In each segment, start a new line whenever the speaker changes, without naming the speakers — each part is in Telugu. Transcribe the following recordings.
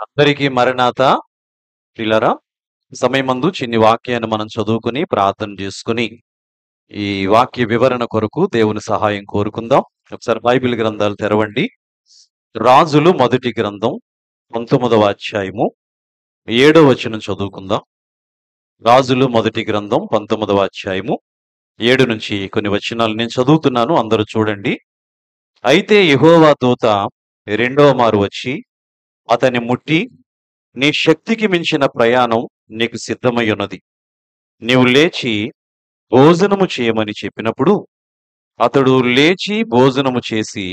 అందరికీ మరణాత ప్రియులారా, సమయమందు చిన్ని వాక్యాన్ని మనం చదువుకుని ప్రార్థన చేసుకుని ఈ వాక్య వివరణ కొరకు దేవుని సహాయం కోరుకుందాం. ఒకసారి బైబిల్ గ్రంథాలు తెరవండి. రాజులు మొదటి గ్రంథం 19వ అధ్యాయము 7వ వచనం చదువుకుందాం. రాజులు మొదటి గ్రంథం 19వ అధ్యాయము 7 నుంచి కొన్ని వచనాలు నేను చదువుతున్నాను, అందరూ చూడండి. అయితే యెహోవా దూత రెండవ మారు వచ్చి అతన్ని ముట్టి, నీ శక్తికి మించిన ప్రయాణం నీకు సిద్ధమై ఉన్నది. నీవు లేచి భోజనము చేయమని చెప్పినప్పుడు అతడు లేచి భోజనము చేసి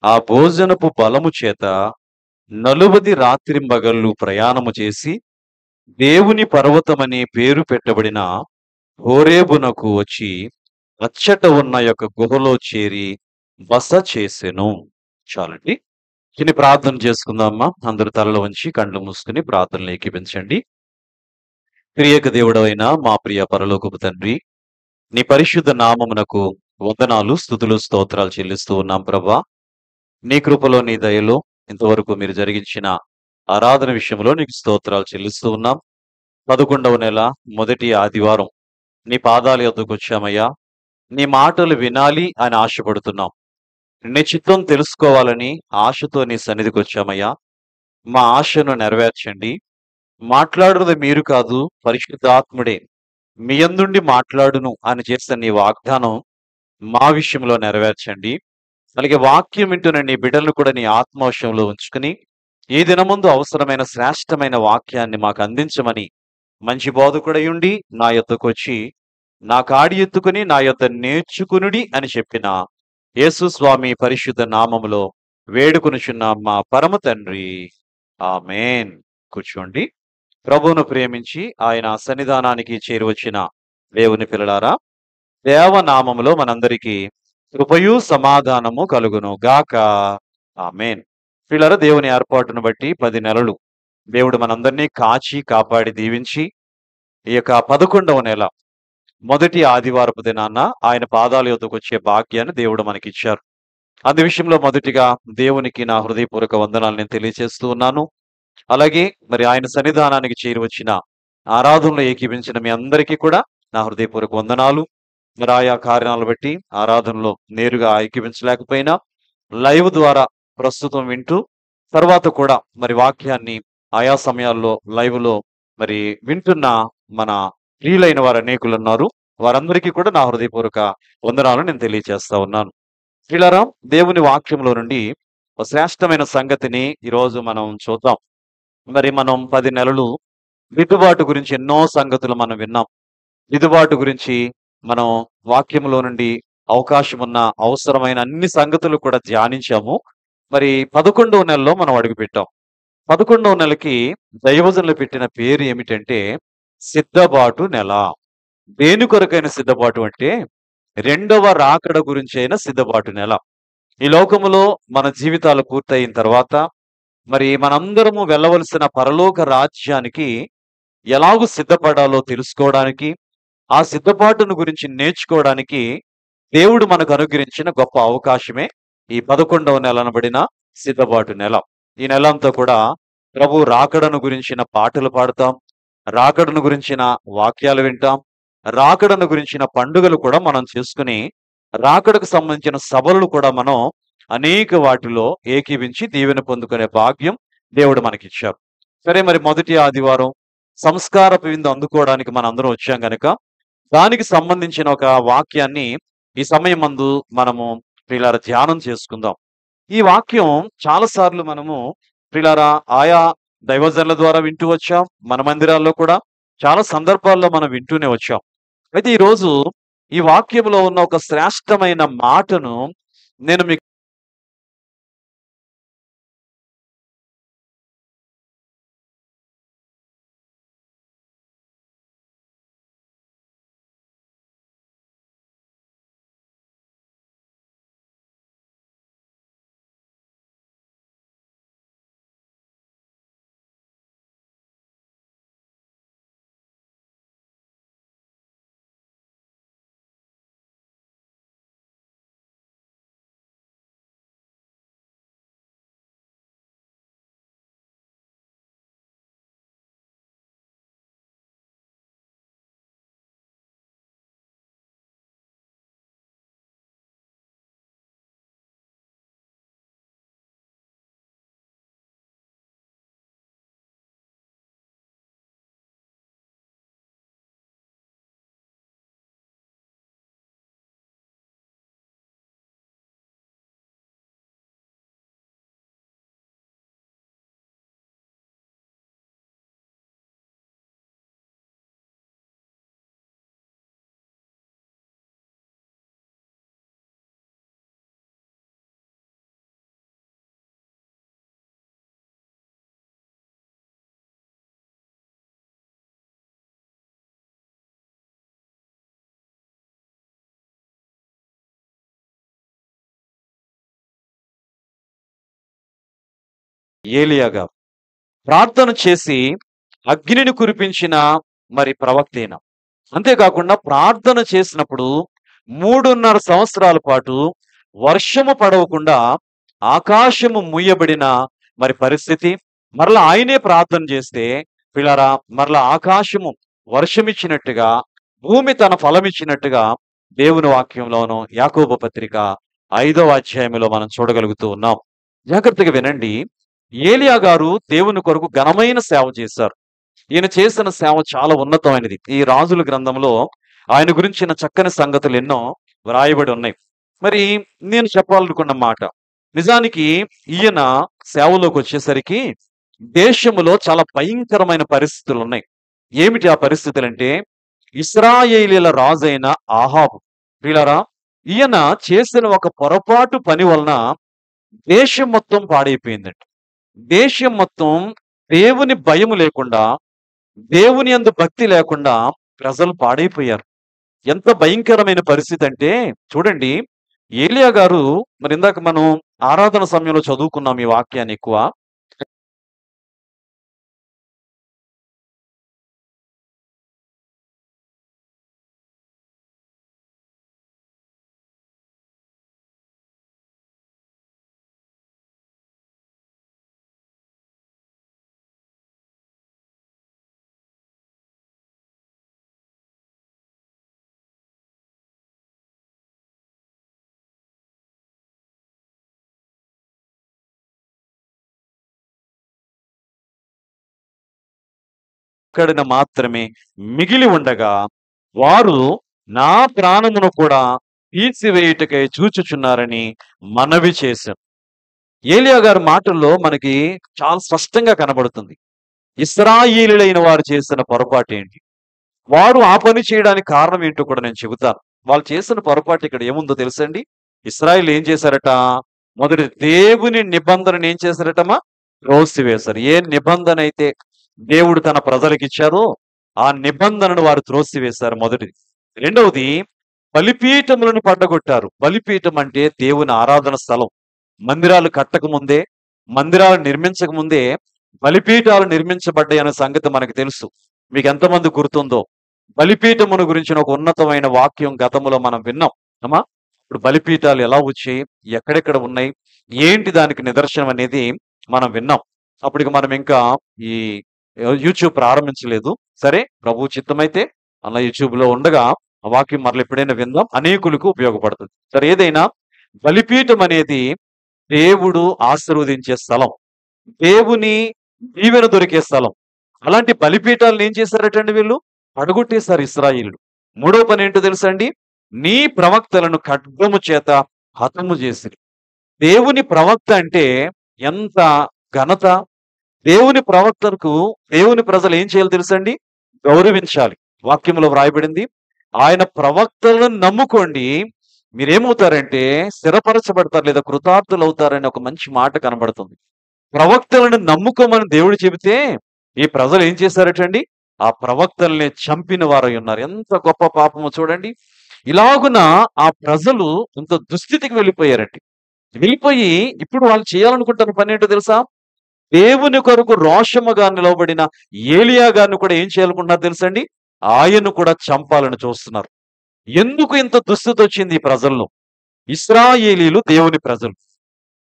ఆ భోజనపు బలము చేత నలుబది రాత్రింబగళ్ళు ప్రయాణము చేసి దేవుని పర్వతమనే పేరు పెట్టబడిన హోరేబునకు వచ్చి అచ్చట ఉన్న యొక్క గుహలో చేరి బస చేసెను. చాలండి. చిన్న ప్రార్థన చేసుకుందామా. అందరూ తలలు వంచి కళ్ళు మూసుకుని ప్రార్థనలు ఏకీపించండి. ప్రియక దేవుడవైన మా ప్రియ పరలోకపు తండ్రి, నీ పరిశుద్ధ నామమునకు వందనాలు, స్తుతులు, స్తోత్రాలు చెల్లిస్తూ ఉన్నాం ప్రభా. నీ కృపలో, నీ దయలో ఇంతవరకు మీరు జరిగించిన ఆరాధన విషయంలో నీకు స్తోత్రాలు చెల్లిస్తూ ఉన్నాం. 11వ నెల మొదటి ఆదివారం నీ పాదాల యొద్దకు వచ్చామయ్యా. నీ మాటలు వినాలి అని ఆశపడుతున్నాం. నీ చిత్తం తెలుసుకోవాలని ఆశతో నీ సన్నిధికి వచ్చామయ్యా. మా ఆశను నెరవేర్చండి. మాట్లాడున్నది మీరు కాదు, పరిశుద్ధాత్ముడే మీ యందుండి మాట్లాడును అని చేసిన నీ వాగ్దానం మా విషయంలో నెరవేర్చండి. అలాగే వాక్యం వింటున్న నీ బిడ్డలను కూడా నీ ఆత్మవశంలో ఉంచుకుని ఈ దినముందు అవసరమైన శ్రేష్టమైన వాక్యాన్ని మాకు అందించమని మంచి బోధకుడయుండి నా యొద్దకు వచ్చి నా కాడి ఎత్తుకుని నా యొద్ద నేర్చుకునుడి అని చెప్పిన యేసు స్వామి పరిశుద్ధ నామములో వేడుకొనుచున్నాం మా పరమ తండ్రి. ఆమేన్. కూర్చోండి. ప్రభువును ప్రేమించి ఆయన సన్నిధానానికి చేరువచ్చిన దేవుని పిల్లలారా, దేవనామములో మనందరికీ కృపయు సమాధానము కలుగును గాక. ఆమేన్. పిల్లల దేవుని ఏర్పాటును బట్టి 10 నెలలు దేవుడు మనందరినీ కాచి కాపాడి దీవించి ఈ యొక్క 11వ నెల మొదటి ఆదివారపు దినాన ఆయన పాదాల యొద్దకు వచ్చే భాగ్యాన్ని దేవుడు మనకిచ్చారు. అందు విషయంలో మొదటిగా దేవునికి నా హృదయపూర్వక వందనాలు నేను తెలియజేస్తూ ఉన్నాను. అలాగే మరి ఆయన సన్నిధానానికి చేరువచ్చిన ఆరాధనలో ఏకీభించిన మీ అందరికీ కూడా నా హృదయపూర్వక వందనాలు. మరి ఆయా కారణాలు బట్టి ఆరాధనలో నేరుగా ఏకీభించలేకపోయినా లైవ్ ద్వారా ప్రస్తుతం వింటూ తర్వాత కూడా మరి వాక్యాన్ని ఆయా సమయాల్లో లైవ్ లో మరి వింటున్న మన ప్రియులైన వారు అనేకులు ఉన్నారు. వారందరికీ కూడా నా హృదయపూర్వక వందనాలు నేను తెలియజేస్తా ఉన్నాను. ప్రియులారా, దేవుని వాక్యంలో నుండి ఒక శ్రేష్టమైన సంగతిని ఈరోజు మనం చూద్దాం. మరి మనం 10 నెలలు దిద్దుబాటు గురించి ఎన్నో సంగతులు మనం విన్నాం. దిద్దుబాటు గురించి మనం వాక్యంలో నుండి అవకాశం ఉన్న అవసరమైన అన్ని సంగతులు కూడా ధ్యానించాము. మరి 11వ నెలలో మనం అడుగుపెట్టాం. 11వ నెలకి దైవజనులు పెట్టిన పేరు ఏమిటంటే సిద్ధపాటు నెల. దేని కొరకైన సిద్ధపాటు అంటే రెండవ రాకడ గురించి అయిన సిద్ధపాటు నెల. ఈ లోకములో మన జీవితాలు పూర్తయిన తర్వాత మరి మనందరము వెళ్ళవలసిన పరలోక రాజ్యానికి ఎలాగూ సిద్ధపడాలో తెలుసుకోవడానికి, ఆ సిద్ధపాటును గురించి నేర్చుకోవడానికి దేవుడు మనకు అనుగ్రహించిన గొప్ప అవకాశమే ఈ 11వ నెల అనబడిన సిద్ధపాటు నెల. ఈ నెల అంతా కూడా ప్రభు రాకడను గురించిన పాటలు పాడతాం, రాకడను గురించిన వాక్యాలు వింటాం, రాకడను గురించిన పండుగలు కూడా మనం చేసుకుని రాకడకు సంబంధించిన సభలు కూడా మనం అనేక వాటిలో ఏకీవించి దీవెన పొందుకునే భాగ్యం దేవుడు మనకిచ్చారు. సరే, మరి మొదటి ఆదివారం సంస్కారపు విందు అందుకోవడానికి మన అందరం వచ్చాం గనక దానికి సంబంధించిన ఒక వాక్యాన్ని ఈ సమయం మందు మనము ప్రియులారా ధ్యానం చేసుకుందాం. ఈ వాక్యం చాలా సార్లు మనము ప్రియులారా ఆయా దైవజనుల ద్వారా వింటూ వచ్చాం. మన మందిరాల్లో కూడా చాలా సందర్భాల్లో మనం వింటూనే వచ్చాం. అయితే ఈరోజు ఈ వాక్యంలో ఉన్న ఒక శ్రేష్టమైన మాటను నేను మీకు ఏలియా గారు ప్రార్థన చేసి అగ్నిని కురిపించిన మరి ప్రవక్త ఈయన. అంతేకాకుండా ప్రార్థన చేసినప్పుడు 3.5 సంవత్సరాల పాటు వర్షము పడవకుండా ఆకాశము మూయబడిన మరి పరిస్థితి. మరలా ఆయనే ప్రార్థన చేస్తే పిల్లరా మరలా ఆకాశము వర్షమిచ్చినట్టుగా, భూమి తన ఫలమిచ్చినట్టుగా దేవుని వాక్యంలోను యాకోబు పత్రిక 5వ అధ్యాయంలో మనం చూడగలుగుతూ ఉన్నాం. జాగ్రత్తగా వినండి. ఏలియా గారు దేవుని కొరకు ఘనమైన సేవ చేశారు. ఈయన చేసిన సేవ చాలా ఉన్నతమైనది. ఈ రాజుల గ్రంథంలో ఆయన గురించిన చక్కని సంగతులు ఎన్నో వ్రాయబడి ఉన్నాయి. మరి నేను చెప్పాలనుకున్న మాట, నిజానికి ఈయన సేవలోకి వచ్చేసరికి దేశములో చాలా భయంకరమైన పరిస్థితులు ఉన్నాయి. ఏమిటి ఆ పరిస్థితులు అంటే, ఇశ్రాయేలీల రాజైన ఆహాబు ప్రియులారా, ఈయన చేసిన ఒక పొరపాటు పని వలన దేశం మొత్తం పాడైపోయిందండి. దేశం మొత్తం దేవుని భయము లేకుండా, దేవుని యందు భక్తి లేకుండా ప్రజలు పాడైపోయారు. ఎంత భయంకరమైన పరిస్థితి అంటే చూడండి, ఏలియా గారు మరి ఇందాక మనం ఆరాధన సమయంలో చదువుకున్నాం ఈ వాక్యాన్ని ఎక్కువ. ఒక్కడిన మాత్రమే మిగిలి ఉండగా వారు నా ప్రాణమును కూడా తీసివేయుటకై చూచుచున్నారని మనవి చేశాం. ఏలియా గారి మాటల్లో మనకి చాలా స్పష్టంగా కనబడుతుంది. ఇశ్రాయేలీయులైన వారు చేసిన పొరపాటు ఏంటి, వారు ఆ పని చేయడానికి కారణం ఏంటో కూడా నేను చెబుతాను. వాళ్ళు చేసిన పొరపాటు ఇక్కడ ఏముందో తెలుసండి. ఇశ్రాయేలు ఏం చేశారట? మొదటి దేవుని నిబంధనను ఏం చేశారటమా? త్రోసివేశారు. ఏ నిబంధన అయితే దేవుడు తన ప్రజలకు ఇచ్చారో ఆ నిబంధనను వారు త్రోసివేశారు మొదటిది. రెండవది, బలిపీఠములను పడ్డగొట్టారు. బలిపీఠం అంటే దేవుని ఆరాధన స్థలం. మందిరాలు కట్టక ముందే, మందిరాలు నిర్మించక ముందే బలిపీఠాలు నిర్మించబడ్డాయి అనే సంగతి మనకు తెలుసు. మీకు ఎంతమంది గుర్తుందో, బలిపీఠమును గురించిన ఒక ఉన్నతమైన వాక్యం గతంలో మనం విన్నాం అమ్మా. ఇప్పుడు బలిపీఠాలు ఎలా వచ్చాయి, ఎక్కడెక్కడ ఉన్నాయి, ఏంటి దానికి నిదర్శనం అనేది మనం విన్నాం. అప్పటికి మనం ఇంకా ఈ యూట్యూబ్ ప్రారంభించలేదు. సరే, ప్రభు చిత్తమైతే అలా యూట్యూబ్ లో ఉండగా ఆ వాక్యం మరల ఎప్పుడైనా విందాం, అనేకులకు ఉపయోగపడుతుంది. సరే, ఏదైనా బలిపీఠం అనేది దేవుడు ఆశీర్వదించే స్థలం, దేవుని దీవెన దొరికే స్థలం. అలాంటి బలిపీఠాలను ఏం చేశారటండి వీళ్ళు? పడగొట్టేశారు ఇశ్రాయేలుడు. మూడో పని ఏంటో తెలుసా అండి? నీ ప్రవక్తలను ఖడ్గము చేత హతము చేసిరి. దేవుని ప్రవక్త అంటే ఎంత ఘనత! దేవుని ప్రవక్తలకు దేవుని ప్రజలు ఏం చేయాలి తెలుసండి? గౌరవించాలి. వాక్యంలో వ్రాయబడింది, ఆయన ప్రవక్తలను నమ్ముకోండి, మీరేమవుతారంటే స్థిరపరచబడతారు లేదా కృతార్థులు అవుతారని ఒక మంచి మాట కనబడుతుంది. ప్రవక్తలను నమ్ముకోమని దేవుడు చెబితే ఈ ప్రజలు ఏం చేశారటండి? ఆ ప్రవక్తల్ని చంపిన వారై ఉన్నారు. ఎంత గొప్ప పాపమో చూడండి. ఇలాగున ఆ ప్రజలు ఇంత దుస్థితికి వెళ్ళిపోయారండి. వెళ్ళిపోయి ఇప్పుడు వాళ్ళు చేయాలనుకుంటున్న పని ఏంటో తెలుసా? దేవుని కొరకు రోషముగా నిలవబడిన ఏలియా గారిని కూడా ఏం చేయాలనుకుంటున్నారు తెలుసండి? ఆయన కూడా చంపాలని చూస్తున్నారు. ఎందుకు ఇంత దుస్థితి వచ్చింది ఈ ప్రజల్లో? ఇశ్రాయేలీలు దేవుని ప్రజలు,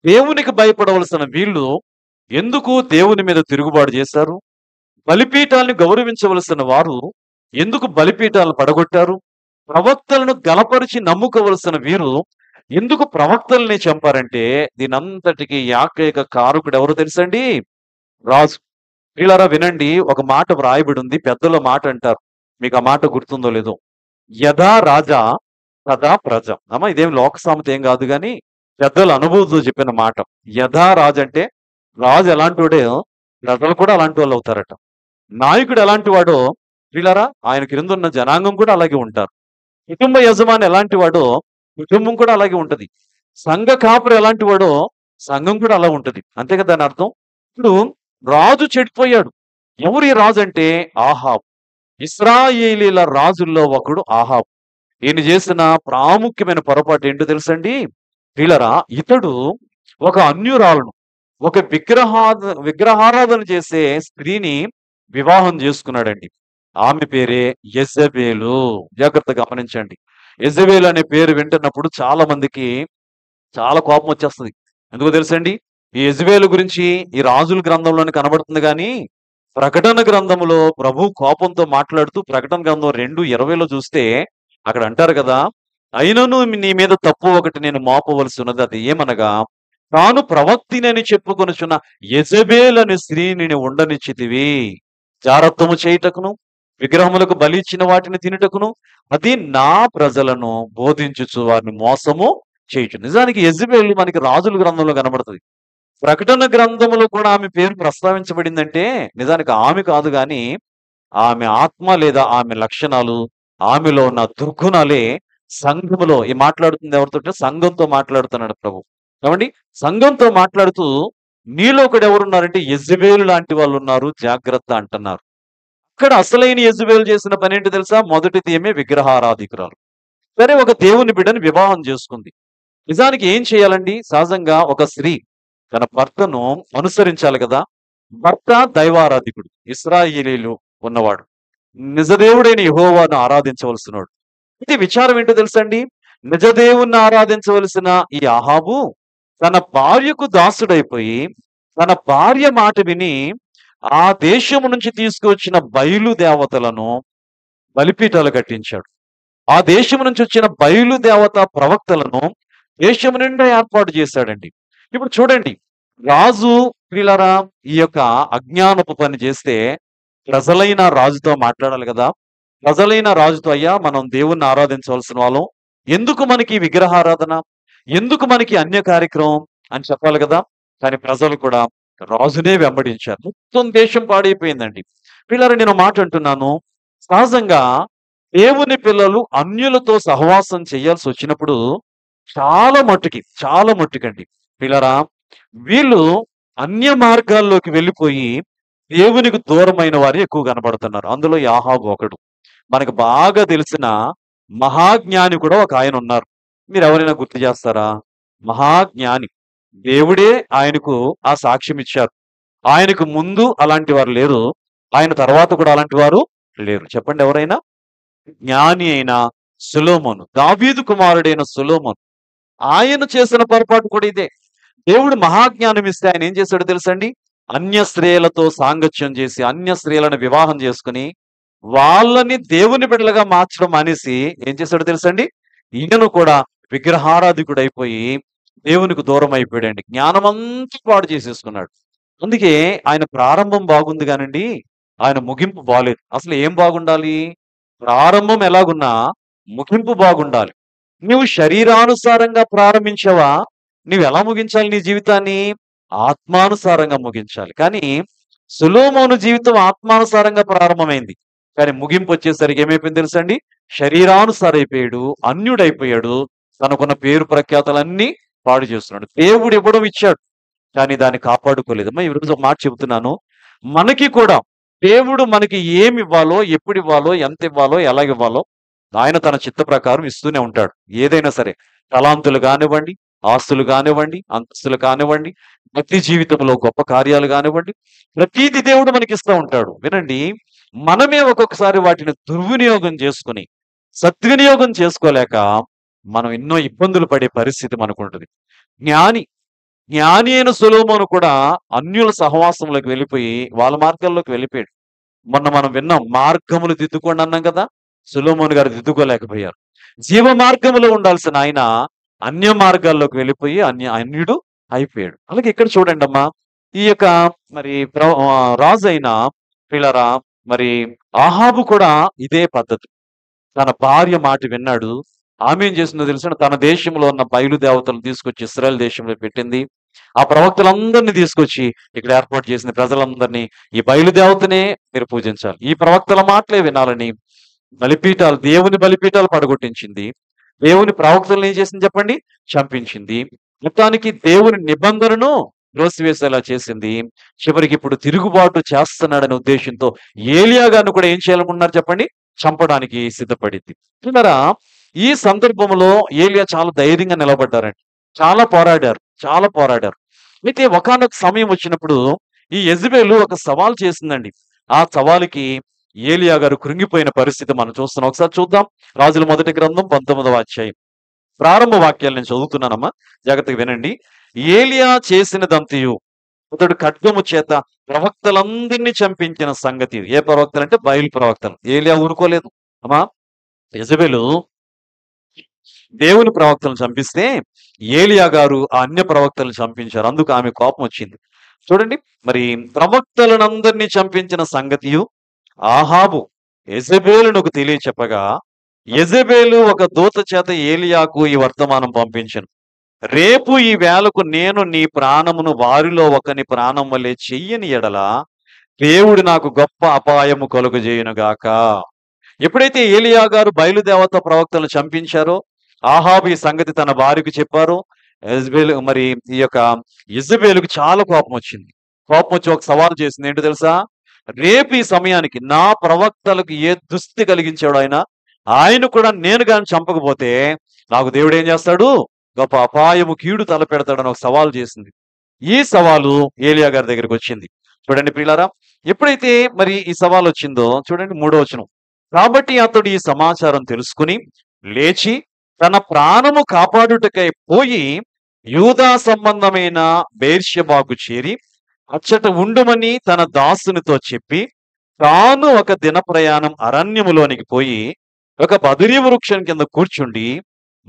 దేవునికి భయపడవలసిన వీళ్ళు ఎందుకు దేవుని మీద తిరుగుబాటు చేశారు? బలిపీఠాలను గౌరవించవలసిన వారు ఎందుకు బలిపీఠాలను పడగొట్టారు? ప్రవక్తలను గలపరిచి నమ్ముకోవలసిన వీరు ఎందుకు ప్రవక్తల్ని చంపారంటే దీనంతటికి ఏకైక కారకుడు ఎవరు తెలుసండి? రాజు. వీళ్ళారా వినండి, ఒక మాట వ్రాయబడి ఉంది, పెద్దల మాట అంటారు. మీకు ఆ మాట గుర్తుందో లేదో, యథా రాజా తదా ప్రజ. అమ్మ, ఇదేం లోక సామెత ఏం కాదు, కానీ పెద్దల అనుభూతితో చెప్పిన మాట. యథా రాజు అంటే రాజు ఎలాంటి వాడే ప్రజలు కూడా అలాంటి వాళ్ళు అవుతారట. నాయకుడు ఎలాంటి వాడో వీళ్ళారా ఆయన క్రింద ఉన్న జనాంగం కూడా అలాగే ఉంటారు. కుటుంబ యజమాని ఎలాంటి వాడో కుటుంబం కూడా అలాగే ఉంటది. సంఘ కాపురు ఎలాంటి వాడో సంఘం కూడా అలా ఉంటది. అంతే కదా దాని అర్థం. ఇప్పుడు రాజు చెడిపోయాడు. ఎవరు ఈ రాజు అంటే ఆహాబు. ఇశ్రాయేలీల రాజుల్లో ఒకడు ఆహాబు. ఈయన చేసిన ప్రాముఖ్యమైన పొరపాటు ఏంటో తెలుసండి? వీళ్ళరా ఇతడు ఒక అన్యురాలను, ఒక విగ్రహారాధన చేసే స్త్రీని వివాహం చేసుకున్నాడండి. ఆమె పేరే యెజబెలు. జాగ్రత్తగా గమనించండి. యెజబెల్ అనే పేరు వింటున్నప్పుడు చాలా మందికి చాలా కోపం వచ్చేస్తది. ఎందుకో తెలుసండి? ఈ యెజబెలు గురించి ఈ రాజుల గ్రంథంలోనే కనబడుతుంది గానీ, ప్రకటన గ్రంథములో ప్రభు కోపంతో మాట్లాడుతూ ప్రకటన గ్రంథం 2:20లో చూస్తే అక్కడ అంటారు కదా! అయినను నీ మీద తప్పు ఒకటి నేను మోపవలసి ఉన్నది. అది ఏమనగా, తాను ప్రవక్తినని చెప్పుకొనుచున్న యెజబెల్ అనే స్త్రీని నీవు ఉండనిచ్చితివి. జారత్వము చేయుటకును, విగ్రహములకు బలి ఇచ్చిన వాటిని తినుటకును, అది నా ప్రజలను బోధించుచు వారిని మోసము చేయుచు. నిజానికి యెజబెల్ మనకి రాజుల గ్రంథంలో కనబడుతది. ప్రకటన గ్రంథములో కూడా ఆమె పేరు ప్రస్తావించబడిందంటే నిజానికి ఆమె కాదు గాని, ఆమె ఆత్మ లేదా ఆమె లక్షణాలు, ఆమెలో ఉన్న దుర్గుణాలే సంఘములో మాట్లాడుతుంది ఎవరితోటే? సంఘంతో మాట్లాడుతున్నాడు ప్రభు. ఏవండీ? సంఘంతో మాట్లాడుతూ నీలో ఒకడు ఎవరున్నారంటే యెజబెలు లాంటి వాళ్ళున్నారు జాగ్రత్త అంటున్నారు. ఇక్కడ అసలైన యెజబెల్ చేసిన పనేంటో తెలుసా? మొదటిది ఏమే విగ్రహారాధికురాలు. సరే, ఒక దేవుని బిడ్డని వివాహం చేసుకుంది. నిజానికి ఏం చేయాలండి? సహజంగా ఒక స్త్రీ తన భర్తను అనుసరించాలి కదా! భర్త దైవారాధికుడు. ఇశ్రాయేలీయులు ఉన్నవాడు. నిజదేవుడైన యెహోవాను ఆరాధించవలసినోడు. అయితే విచారం ఏంటో తెలుసండి? నిజదేవుణ్ణి ఆరాధించవలసిన ఈ అహాబు తన భార్యకు దాసుడైపోయి, తన భార్య మాట విని ఆ దేశము నుంచి తీసుకువచ్చిన బయలు దేవతలను బలిపీఠాలు కట్టించాడు. ఆ దేశము నుంచి వచ్చిన బయలు దేవత ప్రవక్తలను దేశము నిండా ఏర్పాటు చేశాడండి. ఇప్పుడు చూడండి, రాజు ప్రియులారా ఈ యొక్క అజ్ఞానపు పని చేస్తే ప్రజలైన రాజుతో మాట్లాడాలి కదా! ప్రజలైన రాజుతో, అయ్యా మనం దేవుణ్ణి ఆరాధించవలసిన వాళ్ళం, ఎందుకు మనకి ఈ విగ్రహారాధన, ఎందుకు మనకి అన్య కార్యక్రమం అని చెప్పాలి కదా! కానీ ప్రజలు కూడా రాజునే వెంబడించారు. మొత్తం దేశం పాడైపోయిందండి. పిల్లలు, నేను మాట అంటున్నాను, సహజంగా దేవుని పిల్లలు అన్యులతో సహవాసం చేయాల్సి వచ్చినప్పుడు చాలా మట్టుకండి పిల్లరా, వీళ్ళు అన్య మార్గాల్లోకి వెళ్ళిపోయి దేవునికి దూరమైన వారు ఎక్కువ కనబడుతున్నారు. అందులో యాహాబు ఒకడు. మనకు బాగా తెలిసిన మహాజ్ఞాని కూడా ఒక ఆయన ఉన్నారు. మీరు ఎవరైనా గుర్తు చేస్తారా? మహాజ్ఞాని. దేవుడే ఆయనకు ఆ సాక్ష్యం ఇచ్చారు. ఆయనకు ముందు అలాంటి వారు లేరు, ఆయన తర్వాత కూడా అలాంటి వారు లేరు. చెప్పండి ఎవరైనా? జ్ఞాని అయిన సొలొమోను, దావీదు కుమారుడైన సొలొమోను, ఆయన చేసిన పొరపాటు కూడా ఇదే. దేవుడు మహాజ్ఞానం ఇస్తే ఆయన ఏం చేశాడో తెలుసండి? అన్య స్త్రీలతో సాంగత్యం చేసి అన్య స్త్రీలను వివాహం చేసుకుని వాళ్ళని దేవుని బిడ్డలుగా మార్చడం మానేసి ఏం చేశాడో తెలుసండి? ఈయన కూడా విగ్రహారాధికుడు అయిపోయి దేవునికి దూరం అయిపోయాడండి. జ్ఞానమంతా పాడు చేసేసుకున్నాడు. అందుకే ఆయన ప్రారంభం బాగుంది కానండి, ఆయన ముగింపు బాలేదు. అసలు ఏం బాగుండాలి? ప్రారంభం ఎలాగున్నా ముగింపు బాగుండాలి. నువ్వు శరీరానుసారంగా ప్రారంభించావా? నువ్వు ఎలా ముగించాలి నీ జీవితాన్ని? ఆత్మానుసారంగా ముగించాలి. కానీ సొలొమోను జీవితం ఆత్మానుసారంగా ప్రారంభమైంది. కానీ ముగింపు వచ్చేసరికి ఏమైపోయింది తెలుసండి? శరీరానుసారం అయిపోయాడు, అన్యుడైపోయాడు, తనకున్న పేరు ప్రఖ్యాతలన్నీ పాడు చేస్తున్నాడు. దేవుడు ఇవ్వడం ఇచ్చాడు, కానీ దాన్ని కాపాడుకోలేదు. ఈ రోజు ఒక మాట చెబుతున్నాను, మనకి కూడా దేవుడు మనకి ఏమి ఇవ్వాలో, ఎప్పుడు ఇవ్వాలో, ఎంత ఇవ్వాలో, ఎలాగివ్వాలో ఆయన తన చిత్త ప్రకారం ఇస్తూనే ఉంటాడు. ఏదైనా సరే, తలాంతులు కానివ్వండి, ఆస్తులు కానివ్వండి, అంతస్తులు కానివ్వండి, భక్తి జీవితంలో గొప్ప కార్యాలు కానివ్వండి, ప్రతీది దేవుడు మనకి ఇస్తూ ఉంటాడు. వినండి, మనమే ఒక్కొక్కసారి వాటిని దుర్వినియోగం చేసుకుని సద్వినియోగం చేసుకోలేక మనం ఎన్నో ఇబ్బందులు పడే పరిస్థితి మనకు ఉంటుంది. జ్ఞాని అయిన సొలొమోను కూడా అన్యుల సహవాసంలోకి వెళ్ళిపోయి వాళ్ళ మార్గాల్లోకి వెళ్ళిపోయాడు. మొన్న మనం విన్నాం, మార్గములు దిద్దుకోండి అన్నాం కదా. సొలొమోను గారు దిద్దుకోలేకపోయారు. జీవ మార్గములో ఉండాల్సిన ఆయన అన్య మార్గాల్లోకి వెళ్ళిపోయి అన్యుడు అయిపోయాడు. అలాగే ఇక్కడ చూడండి అమ్మా, ఈ యొక్క మరి రాజు అయిన పిల్లరా, మరి ఆహాబు కూడా ఇదే పద్ధతి. తన భార్య మాట విన్నాడు. ఆమె ఏం చేసిందో తెలుసు? తన దేశంలో ఉన్న బయలు దేవతలను తీసుకొచ్చి ఇశ్రాయేల్ దేశంలో పెట్టింది. ఆ ప్రవక్తలందరినీ తీసుకొచ్చి ఇక్కడ ఏర్పాటు చేసిన ప్రజలందరినీ ఈ బయలు దేవతనే మీరు పూజించాలి, ఈ ప్రవక్తల మాటలే వినాలని బలిపీఠాలు, దేవుని బలిపీఠాలు పడగొట్టించింది. దేవుని ప్రవక్తలను ఏం చేసింది చెప్పండి? చంపించింది. మొత్తానికి దేవుని నిబంధనను త్రోసివేసేలా చేసింది. చివరికి ఇప్పుడు తిరుగుబాటు చేస్తున్నాడనే ఉద్దేశంతో ఏలియా గారిని కూడా ఏం చేయాలనుకున్నారు చెప్పండి? చంపడానికి సిద్ధపడింది. చూడారా, ఈ సందర్భంలో ఏలియా చాలా ధైర్యంగా నిలబడ్డారండి. చాలా పోరాడారు. అయితే ఒకానొక సమయం వచ్చినప్పుడు ఈ యెజబెలు ఒక సవాల్ చేసిందండి. ఆ సవాలుకి ఏలియా గారు కృంగిపోయిన పరిస్థితి మనం చూస్తున్నాం. ఒకసారి చూద్దాం. రాజుల మొదటి గ్రంథం 19వ అధ్యాయం. ప్రారంభ వాక్యాలు నేను చదువుతున్నానమ్మా. జాగ్రత్తగా వినండి. ఏలియా చేసినదంతయు అతడు ఖడ్గము చేత ప్రవక్తలందరినీ చంపించిన సంగతి. ఏ ప్రవక్తలంటే బయలు ప్రవక్తలు. ఏలియా ఊరుకోలేదు. అమ్మా, యెజబెలు దేవుని ప్రవక్తలను చంపిస్తే ఏలియా గారు ఆ అన్య ప్రవక్తలను చంపించారు. అందుకు ఆమె కోపం వచ్చింది. చూడండి, మరి ప్రవక్తలనందరినీ చంపించిన సంగతియు ఆహాబు యెజబెలునకు తెలియచెప్పగా యెజబెలు ఒక దూత చేత ఏలియాకు ఈ వర్తమానం పంపించెను. రేపు ఈ వేళకు నేను నీ ప్రాణమును వారిలో ఒకని ప్రాణం వలె చెయ్యని ఎడల దేవుడు నాకు గొప్ప అపాయము కలుగజేయునుగాక. ఎప్పుడైతే ఏలియా గారు బయలుదేవత ప్రవక్తలను చంపించారో ఆహాబు ఈ సంగతి తన భార్యకు చెప్పారు. యెజబెలు మరి ఈ యొక్క యెజబెలుకు చాలా కోపం వచ్చింది. కోపం వచ్చి ఒక సవాలు చేసింది. ఏంటో తెలుసా? రేపు ఈ సమయానికి నా ప్రవక్తలకు ఏ దుస్థితి కలిగించాడు ఆయన కూడా నేను కానీ చంపకపోతే నాకు దేవుడు ఏం చేస్తాడు? గొప్ప అపాయము కీడు తలపెడతాడని ఒక సవాలు చేసింది. ఈ సవాలు ఏలియా గారి దగ్గరికి వచ్చింది. చూడండి ప్రియులారా, ఎప్పుడైతే మరి ఈ సవాల్ వచ్చిందో చూడండి 3వ వచనం. కాబట్టి అతడు ఈ సమాచారం తెలుసుకుని లేచి తన ప్రాణము కాపాడుటకై పోయి యూదా సంబంధమైన బెర్షెబాకు చేరి అచ్చట ఉండుమని తన దాసునితో చెప్పి తాను ఒక దిన ప్రయాణం అరణ్యములోనికి పోయి ఒక బదిరీ వృక్షం కింద కూర్చుండి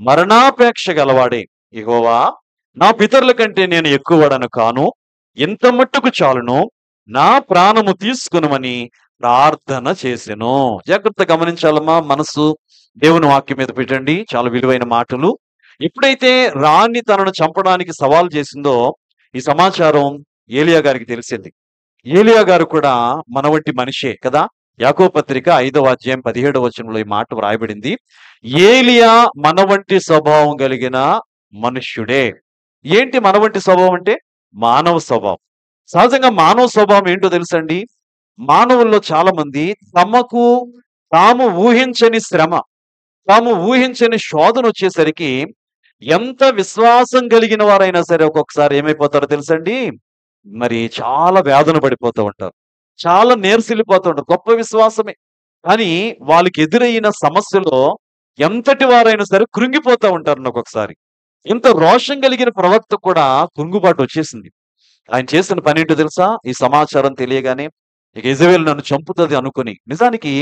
మరణాపేక్ష గలవాడే, యెహోవా నా పితరుల కంటే నేను ఎక్కువడను కాను, ఇంత మట్టుకు చాలును, నా ప్రాణము తీసుకునమని ప్రార్థన చేసెను. జాగ్రత్త గమనించాలమ్మా, మనసు దేవుని వాక్యం మీద పెట్టండి. చాలా విలువైన మాటలు. ఎప్పుడైతే రాణి తనను చంపడానికి సవాల్ చేసిందో ఈ సమాచారం ఏలియా గారికి తెలిసింది. ఏలియా గారు కూడా మన వంటి మనిషే కదా. యాకోబు పత్రిక 5వ అధ్యాయం 17వ వచనంలో ఈ మాట వ్రాయబడింది. ఏలియా మన వంటి స్వభావం కలిగిన మనుష్యుడే. ఏంటి మన వంటి స్వభావం అంటే? మానవ స్వభావం. సహజంగా మానవ స్వభావం ఏంటో తెలుసండి? మానవుల్లో చాలా మంది తమకు తాము ఊహించని శ్రమ, తాము ఊహించని శోధన వచ్చేసరికి ఎంత విశ్వాసం కలిగిన వారైనా సరే ఒక్కొక్కసారి ఏమైపోతారో తెలుసండి? మరి చాలా వేదన పడిపోతూ ఉంటారు. చాలా నీరసిల్లిపోతూ ఉంటారు. గొప్ప విశ్వాసమే. కానీ వాళ్ళకి ఎదురయిన సమస్యలో ఎంతటి వారైనా సరే కృంగిపోతూ ఉంటారు ఒక్కొక్కసారి. ఇంత రోషం కలిగిన ప్రవక్త కూడా కృంగుబాటు వచ్చేసింది. ఆయన చేసిన పని ఏంటో తెలుసా? ఈ సమాచారం తెలియగానే ఇక యెజబెలు నన్ను చంపుతుంది అనుకుని, నిజానికి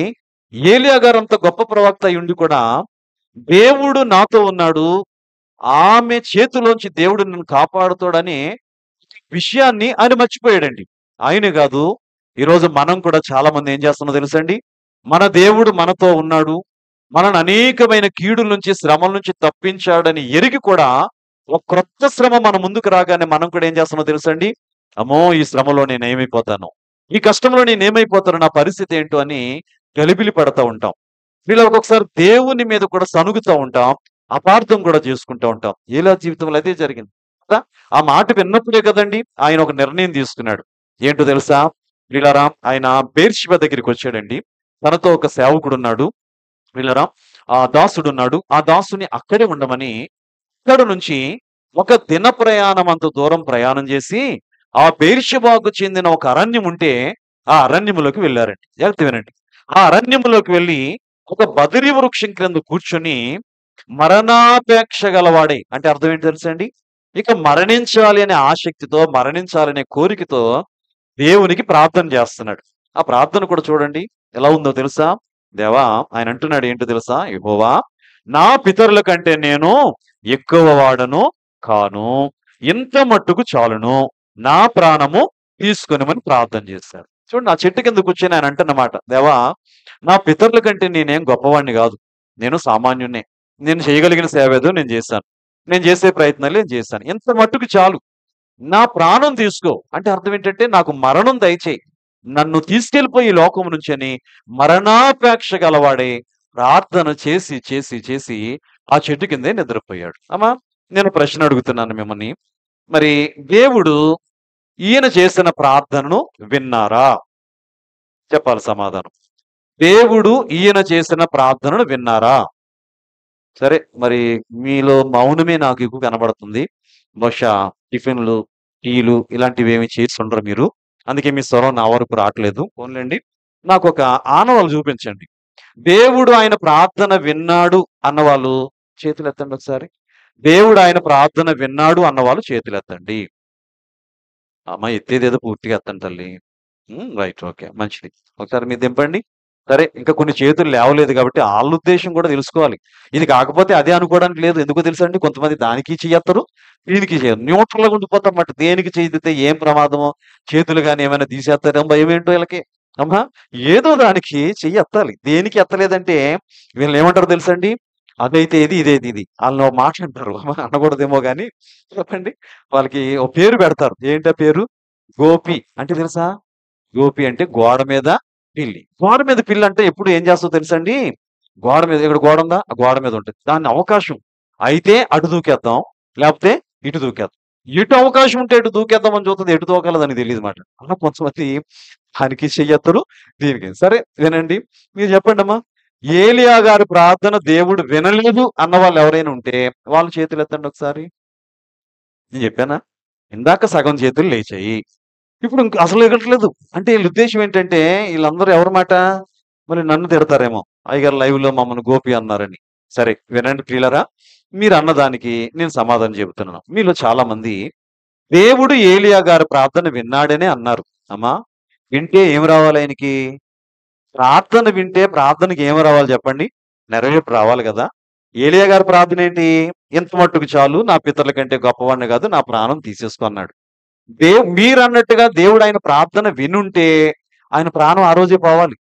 ఏలియా గారు అంత గొప్ప ప్రవక్త అయి ఉండి కూడా దేవుడు నాతో ఉన్నాడు, ఆమె చేతిలోంచి దేవుడు నన్ను కాపాడుతాడని విషయాన్ని ఆయన మర్చిపోయాడండి. ఆయనే కాదు, ఈరోజు మనం కూడా చాలా మంది ఏం చేస్తున్నామో తెలుసండి? మన దేవుడు మనతో ఉన్నాడు, మనల్ని అనేకమైన కీడుల నుంచి శ్రమల నుంచి తప్పించాడని ఎరిగి కూడా ఒక క్రొత్త శ్రమ మన ముందుకు రాగానే మనం కూడా ఏం చేస్తున్నామో తెలుసండి? అమ్మో, ఈ శ్రమలో నేను ఏమైపోతాను, ఈ కష్టంలో నేను ఏమైపోతాను, నా పరిస్థితి ఏంటో అని గలిబిలి పడతా ఉంటాం. వీళ్ళ ఒక్కొక్కసారి దేవుని మీద కూడా సనుగుతూ ఉంటాం, అపార్థం కూడా చేసుకుంటూ ఉంటాం. ఏలియా జీవితంలో అదే జరిగింది కదా. ఆ మాట విన్నప్పుడే కదండి ఆయన ఒక నిర్ణయం తీసుకున్నాడు. ఏంటో తెలుసా? వీళ్ళారా, ఆయన బెర్షెబా దగ్గరికి వచ్చాడండి. తనతో ఒక సేవకుడు ఉన్నాడు. వీళ్ళారా, ఆ దాసుడు ఉన్నాడు. ఆ దాసుని అక్కడే ఉండమని అక్కడ నుంచి ఒక దిన ప్రయాణం అంత దూరం ప్రయాణం చేసి ఆ బెర్షెబాకు చెందిన ఒక అరణ్యం ఉంటే ఆ అరణ్యములోకి వెళ్ళారండి. జాగ్రత్త వినండి. ఆ అరణ్యములోకి వెళ్ళి ఒక బదిరీ వృక్షం క్రింద కూర్చొని మరణాపేక్ష గలవాడే అంటే అర్థం ఏంటి తెలుసండి? ఇక మరణించాలి అనే ఆసక్తితో, మరణించాలనే కోరికతో దేవునికి ప్రార్థన చేస్తున్నాడు. ఆ ప్రార్థన కూడా చూడండి ఎలా ఉందో తెలుసా? దేవా, ఆయన అంటున్నాడు ఏంటో తెలుసా? యెహోవా నా పితరుల కంటే నేను ఎక్కువ వాడను కాను, ఇంత మట్టుకు చాలును, నా ప్రాణము తీసుకొనిమని ప్రార్థన చేశాడు. చూడండి, ఆ చెట్టు కింద కూర్చొని ఆయన అంటున్నమాట, దేవా నా పితరుల కంటే నేనేం గొప్పవాడిని కాదు, నేను సామాన్యున్నే, నేను చేయగలిగిన సేవ ఏదో నేను చేశాను, నేను చేసే ప్రయత్నాలు నేను చేశాను, ఇంత మట్టుకు చాలు, నా ప్రాణం తీసుకో. అంటే అర్థం ఏంటంటే నాకు మరణం దయచేయి, నన్ను తీసుకెళ్లిపోయి ఈ లోకం నుంచి అని మరణాపేక్ష గలవాడే ప్రార్థన చేసి చేసి చేసి ఆ చెట్టు కిందే నిద్రపోయాడు. అమ్మా, నేను ప్రశ్న అడుగుతున్నాను మిమ్మల్ని, మరి దేవుడు ఈయన చేసిన ప్రార్థనను విన్నారా? చెప్పాలి సమాధానం. దేవుడు ఈయన చేసిన ప్రార్థనను విన్నారా? సరే, మరి మీలో మౌనమే నాకు ఎక్కువ కనబడుతుంది. బహుశా టిఫిన్లు టీలు ఇలాంటివి ఏమి చేసి ఉండరు మీరు. అందుకే మీ స్వరం నా వరకు రావట్లేదు. పోన్లేండి. నాకు ఒక ఆనవాలు చూపించండి. దేవుడు ఆయన ప్రార్థన విన్నాడు అన్నవాళ్ళు చేతులెత్తండి ఒకసారి. దేవుడు ఆయన ప్రార్థన విన్నాడు అన్నవాళ్ళు చేతులెత్తండి. అమ్మ ఎత్తేదేదో పూర్తిగా ఎత్తండి తల్లి. రైట్. ఓకే. మంచిది. ఒకసారి మీరు దింపండి. సరే, ఇంకా కొన్ని చేతులు లేవలేదు కాబట్టి ఆళ్ళ ఉద్దేశ్యం కూడా తెలుసుకోవాలి. ఇది కాకపోతే అదే అనుకోవడానికి లేదు. ఎందుకో తెలుసండి? కొంతమంది దానికి చెయ్యెత్తరు, దీనికి చెయ్యరు. న్యూట్రల్‌గా ఉండిపోతారన్నమాట. దేనికి చెయ్యెత్తితే ఏం ప్రమాదమో, చేతులు గాని ఏమైనా తీసేత్తారేమో భయమేంటో ఈళ్ళకి. అమ్మా! ఏదో దానికి చెయ్యెత్తాలి. దేనికి ఎత్తలేదంటే వీళ్ళని ఏమంటారో తెలుసండి? అదైతే ఇది, ఇదైతే ఇది. ఆళ్ళని ఓ మాట అంటారు. అనకూడదేమో గాని చెప్పండి. వాళ్ళకి ఓ పేరు పెడతారు. ఏంటా పేరు? గోపి. అంటే తెలుసా? గోపి అంటే గోడ మీద పిల్లి. గోడ మీద పిల్లి అంటే ఎప్పుడు ఏం చేస్తదో తెలుసండి? గోడ మీద ఇక్కడ గోడ ఉందా? ఆ గోడ మీద ఉంటది. దాన్ని అవకాశం అయితే అటు దూకేద్దాం. లేకపోతే ఇటు దూకేద్దాం. ఎటు అవకాశం ఉంటే ఎటు దూకేద్దామని చూస్తది. ఎటు దూకాలో దానికి తెలీదన్నమాట. అలా కొంతమంది దానికి చెయ్యెత్తరు, దీనికి. సరే వినండి. మీరు చెప్పండమ్మా. ఏలీయా గారి ప్రార్థన దేవుడు వినలేదు అన్న వాళ్ళు ఎవరైనా ఉంటే వాళ్ళ చేతులెత్తండి ఒకసారి. నేను చెప్పానా? ఇందాక సగం చేతులు లేచాయి. ఇప్పుడు అసలు ఎగట్లేదు. అంటే ఈళ్ళ ఉద్దేశ్యం ఏంటంటే, ఈళ్ళందరూ ఎవరి మాట? మళ్ళీ నన్ను తిడతారేమో. అయ్యగారు లైవ్‌లో మమ్మల్ని గోపి అన్నారని. సరే వినండి ప్రియులారా. మీరన్న దానికి నేను సమాధానం చెబుతున్నాను. మీలో చాలా మంది దేవుడు ఏలీయా గారి ప్రార్థన విన్నాడనే అన్నారు. అమ్మా! వింటే ఏమి రావాలి ఆయనకి? ప్రార్థన వింటే ప్రార్థనకి ఏమి రావాలి చెప్పండి? నెరవేర్పు రావాలి గదా! ఏలీయా గారి ప్రార్థన ఏంటి? ఇంత మట్టుకు చాలు, నా పితరుల కంటే గొప్పవాడిని గాదు, నా ప్రాణం తీసేసుకో అన్నాడు. మీరన్నట్టుగా దేవుడు ఆయన ప్రార్థన వినుంటే ఆయన ప్రాణం ఆ రోజే పోవాలి.